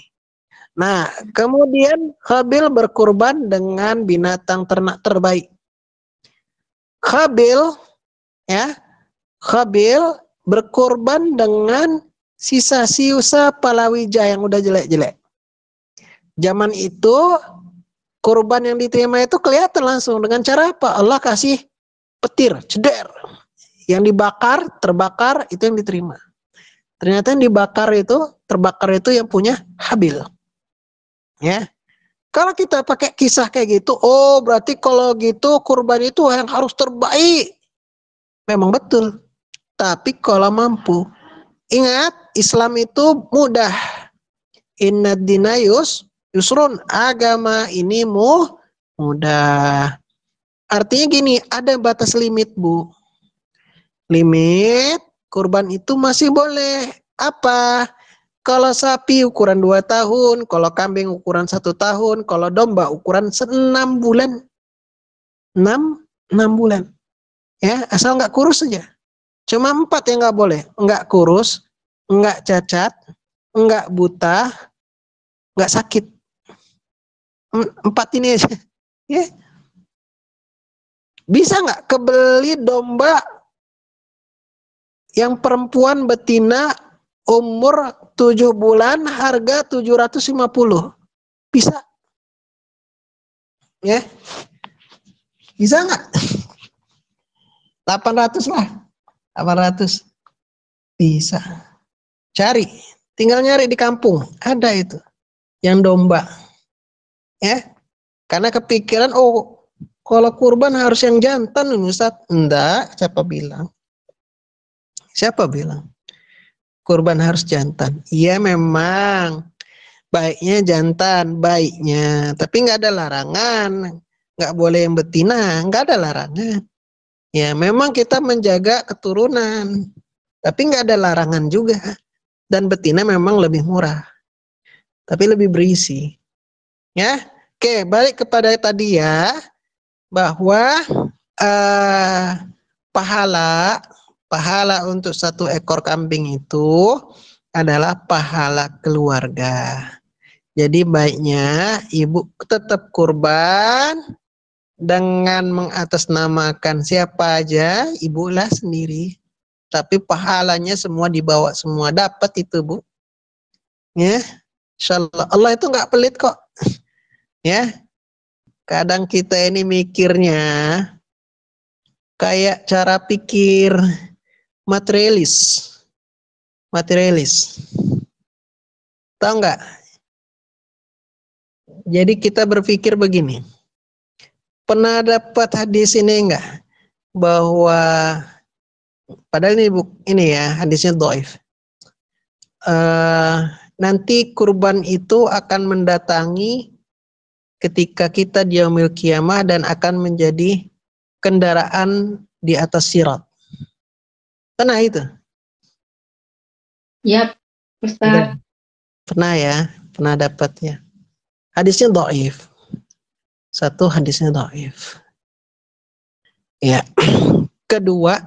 Nah, kemudian Qabil berkurban dengan binatang ternak terbaik. Qabil berkurban dengan sisa-sisa palawija yang udah jelek-jelek. Zaman itu kurban yang diterima itu kelihatan langsung dengan cara apa? Allah kasih petir, ceder. Yang dibakar, terbakar itu yang diterima. Ternyata yang terbakar itu yang punya Habil. Ya. Kalau kita pakai kisah kayak gitu, oh berarti kalau gitu kurban itu yang harus terbaik. Memang betul. Tapi kalau mampu, ingat Islam itu mudah. Inna dina yusrun, agama ini mudah. Artinya gini, ada batas limit, Bu. Limit kurban itu masih boleh. Apa? Kalau sapi ukuran 2 tahun, kalau kambing ukuran 1 tahun, kalau domba ukuran 6 bulan. 6 bulan. Ya, asal nggak kurus saja. Cuma 4 yang nggak boleh. Nggak kurus, nggak cacat, nggak buta, nggak sakit. 4 ini aja. Ya. Bisa nggak kebeli domba yang perempuan betina umur 7 bulan harga 750? Bisa. Ya. Bisa nggak? 800 lah. 800. Bisa. Cari. Tinggal nyari di kampung. Ada itu. Yang domba. Ya. Karena kepikiran, oh kalau kurban harus yang jantan, Ustaz. Enggak, siapa bilang? Siapa bilang? Kurban harus jantan. Iya memang. Baiknya jantan, baiknya. Tapi nggak ada larangan. Nggak boleh yang betina, nggak ada larangan. Ya memang kita menjaga keturunan. Tapi nggak ada larangan juga. Dan betina memang lebih murah. Tapi lebih berisi. Ya, oke, balik kepada tadi ya. Bahwa pahala untuk 1 ekor kambing itu adalah pahala keluarga. Jadi baiknya ibu tetap kurban dengan mengatasnamakan siapa aja, ibulah sendiri. Tapi pahalanya semua dibawa semua, dapat itu, Bu. Ya, insyaallah Allah itu nggak pelit kok. Ya. Kadang kita ini mikirnya kayak cara pikir materialis. Tahu nggak? Jadi kita berpikir begini. Pernah dapat hadis ini enggak? Bahwa padahal ini ya hadisnya dhaif. Nanti kurban itu akan mendatangi ketika kita di yaumil qiyamah dan akan menjadi kendaraan di atas sirat. Pernah itu? Ya, Ustaz. Pernah ya, pernah dapat ya. Hadisnya dhaif. Satu, hadisnya dhaif. Ya. Kedua,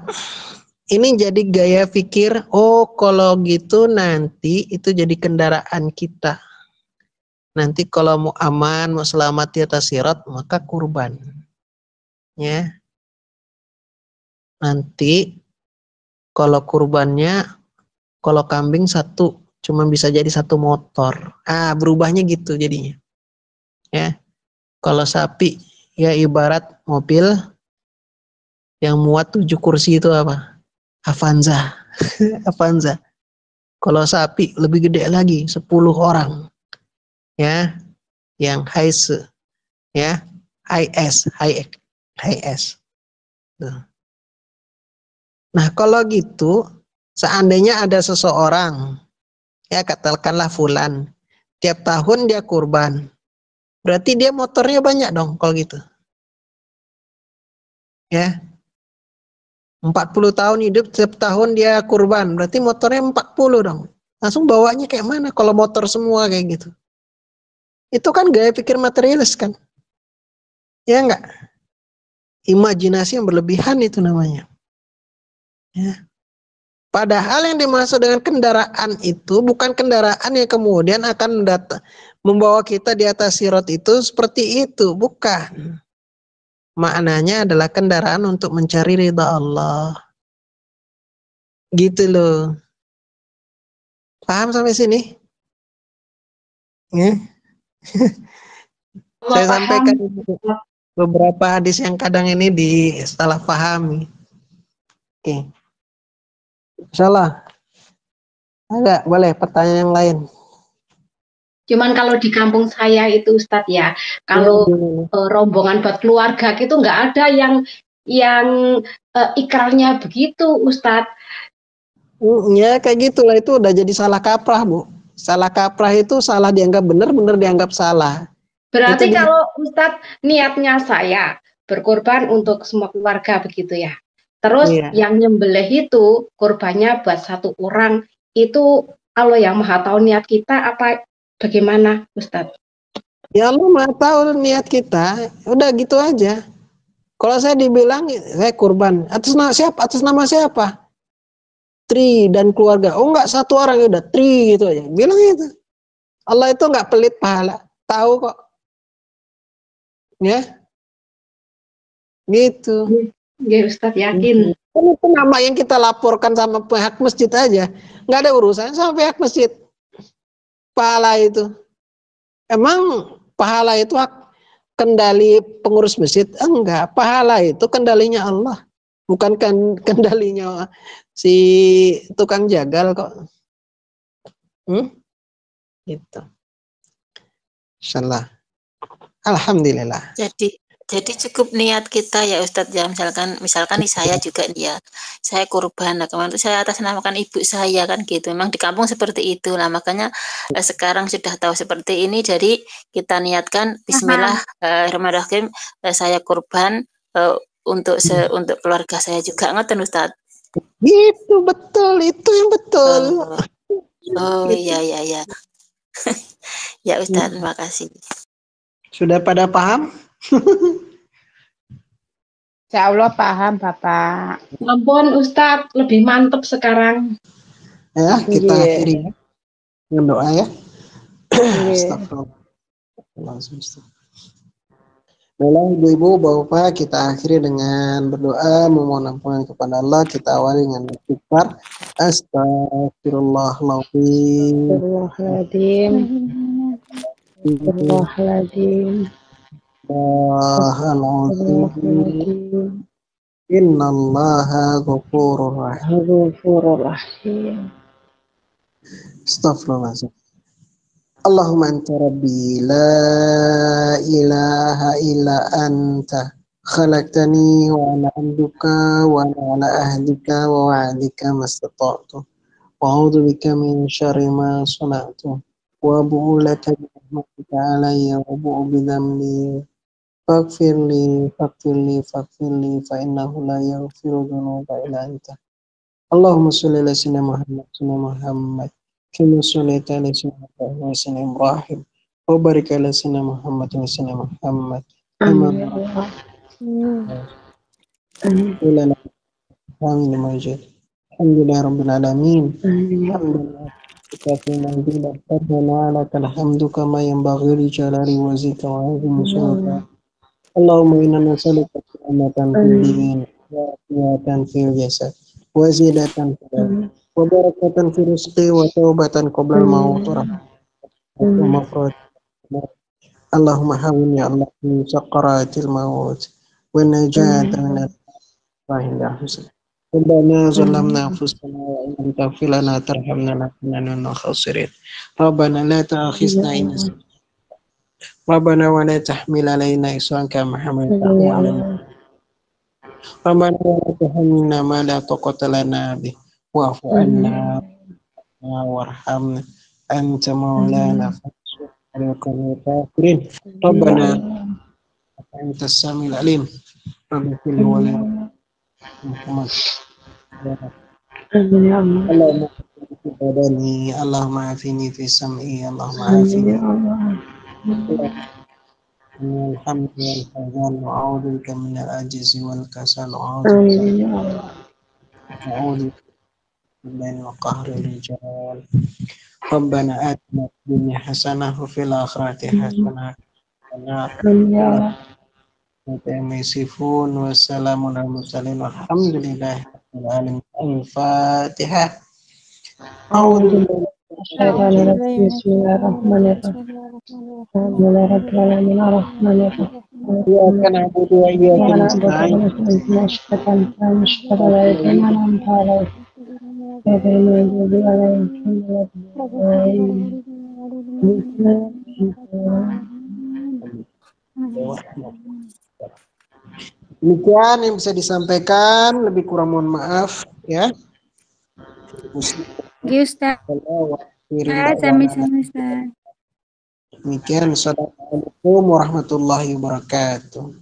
ini jadi gaya pikir, oh kalau gitu nanti itu jadi kendaraan kita. Nanti kalau mau aman, mau selamat di atas sirat, maka kurban. Ya. Nanti kalau kurbannya, kalau kambing 1, cuma bisa jadi satu motor. Berubahnya gitu jadinya. Ya. Kalau sapi ya ibarat mobil yang muat 7 kursi itu apa? Avanza. Avanza. Kalau sapi lebih gede lagi, 10 orang. Ya, yang Hiace, ya, HS. Nah, kalau gitu, seandainya ada seseorang, ya katakanlah Fulan, tiap tahun dia kurban, berarti dia motornya banyak dong kalau gitu. Ya, 40 tahun hidup, tiap tahun dia kurban, berarti motornya 40 dong. Langsung bawanya kayak mana kalau motor semua kayak gitu. Itu kan gaya pikir materialis kan. Ya enggak? Imajinasi yang berlebihan itu namanya. Ya. Padahal yang dimaksud dengan kendaraan itu bukan kendaraan yang kemudian akan membawa kita di atas sirat itu seperti itu. Bukan. Maknanya adalah kendaraan untuk mencari ridha Allah. Gitu loh. Paham sampai sini? Ya. Saya sampaikan beberapa hadis yang kadang ini salah pahami. Oke. Salah. Ada, boleh pertanyaan yang lain. Cuman kalau di kampung saya itu Ustadz ya, kalau rombongan buat keluarga gitu nggak ada yang ikrarnya begitu Ustadz. Ya kayak gitulah, itu udah jadi salah kaprah Bu. Salah kaprah itu salah dianggap benar, benar dianggap salah. Berarti itu kalau Ustadz niatnya saya berkorban untuk semua keluarga begitu ya. Terus yang nyembelih itu korbannya buat satu orang, itu Allah yang Maha tahu niat kita apa bagaimana Ustadz? Ya Allah Maha tahu niat kita, udah gitu aja. Kalau saya dibilang saya kurban atas nama siapa? Atas nama siapa? Tri dan keluarga. Oh enggak, satu orang ya udah Tri gitu aja. Bilang itu. Allah itu enggak pelit pahala, tahu kok. Ya. Gitu. Ya Ustadz yakin. Itu nama yang kita laporkan sama pihak masjid aja. Enggak ada urusan sama pihak masjid. Pahala itu. Emang pahala itu hak kendali pengurus masjid? Enggak. Pahala itu kendalinya Allah. Bukan kendalinya si tukang jagal kok. Gitu. Insyaallah. Alhamdulillah. Jadi cukup niat kita ya Ustadz ya, misalkan nih saya juga dia, saya kurban, nah kemarin itu saya atas namakan ibu saya kan gitu, memang di kampung seperti itu lah, makanya sekarang sudah tahu seperti ini, jadi kita niatkan Bismillahirrahmanirrahim, saya kurban untuk keluarga saya juga, ngoten Ustadz. Gitu betul, itu yang betul. Iya. Ya Ustadz, terima kasih. Sudah pada paham? Insya Allah paham Bapak. Ampun Ustadz, lebih mantap sekarang. Ya, kita akhiri dengan doa ya. Baiklah ibu-ibu, bapak, kita akhiri dengan berdoa memohon ampunan kepada Allah. Kita awali dengan istighfar. Astagfirullahaladzim. Innallaha ghafurur rahim. Astaghfirullahaladzim. Allahumma anta rabbi la ilaha illa anta khalaqtani wa ana abduka wa ana ala ahdika wa wa'dika mastata'tu wa a'udzu bika min syarri ma sana'tu wa abu'u laka bi ni'matika alayya wa abu'u bi dhanbi faghfirli fa innahu la yaghfiru dzunuba illa anta. Allahumma shalli ala sayyidina Muhammad kama shallaita ala sayyidina Ibrahim wa barik ala sayyidina Muhammad wa sayyidina Muhammad. Amin. Amin majid. Alhamdulillah rabbil alamin. Alhamdulillah. Kita finalillah tabbana lakal hamdu kama yanbaghi li jalali wajhika wa 'azimi sultanik. Allahumma inna nas'aluka salamatan fid din wa afiyatan fil jasad wa ziyadatan fil ilm wa barakatan fi rizqi wa taubatan qoblal maut wa rahmatan Allahumma hawwin ya Allah min saqaratil maut wa najata min al-fahil husn. Rabbana zalamna anfusana wa in lam taghfir lana tarhamna lanakunanna minal khasirin. Rabbana la tu'akhizna in nasina. Rabbana wa la tahmil alaina isran kama hamaltahu 'alal Rabbana wa la tuhammilna ma la taqata lana bih wa'fu 'anna warhamna anta maulana fansurna 'alal qawmil kafirin. Rabbana antas samiul alim. Rabbana fil wali Muhammad. Allahumma badani, Allahumma afini fi sam'i, Allahumma afini من الحمد والحزن وأعوذ بك من العجز والكسل وأعوذ بك من وقهر الرجال. ربنا آتنا في الدنيا حسنة وفي الآخرة حسنة وقنا عذاب يصفون والسلام على المرسلين والحمد لله رب العالمين. الفاتحة. أعوذ بالله إياك نعبد وإياك نستعين. Demikian yang bisa disampaikan, lebih kurang mohon maaf ya. Ustaz. Sami-sami Ustaz. Demikian, assalamualaikum warahmatullahi wabarakatuh.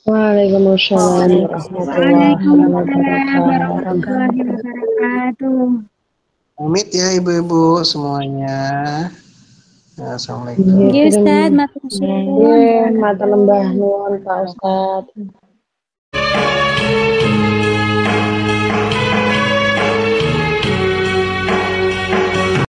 Waalaikumsalam warahmatullahi wabarakatuh. Pamit ya ibu-ibu semuanya. Assalamualaikum. Ya Ustaz, matur suwun. Matur lembah nuwun Pak Ustaz.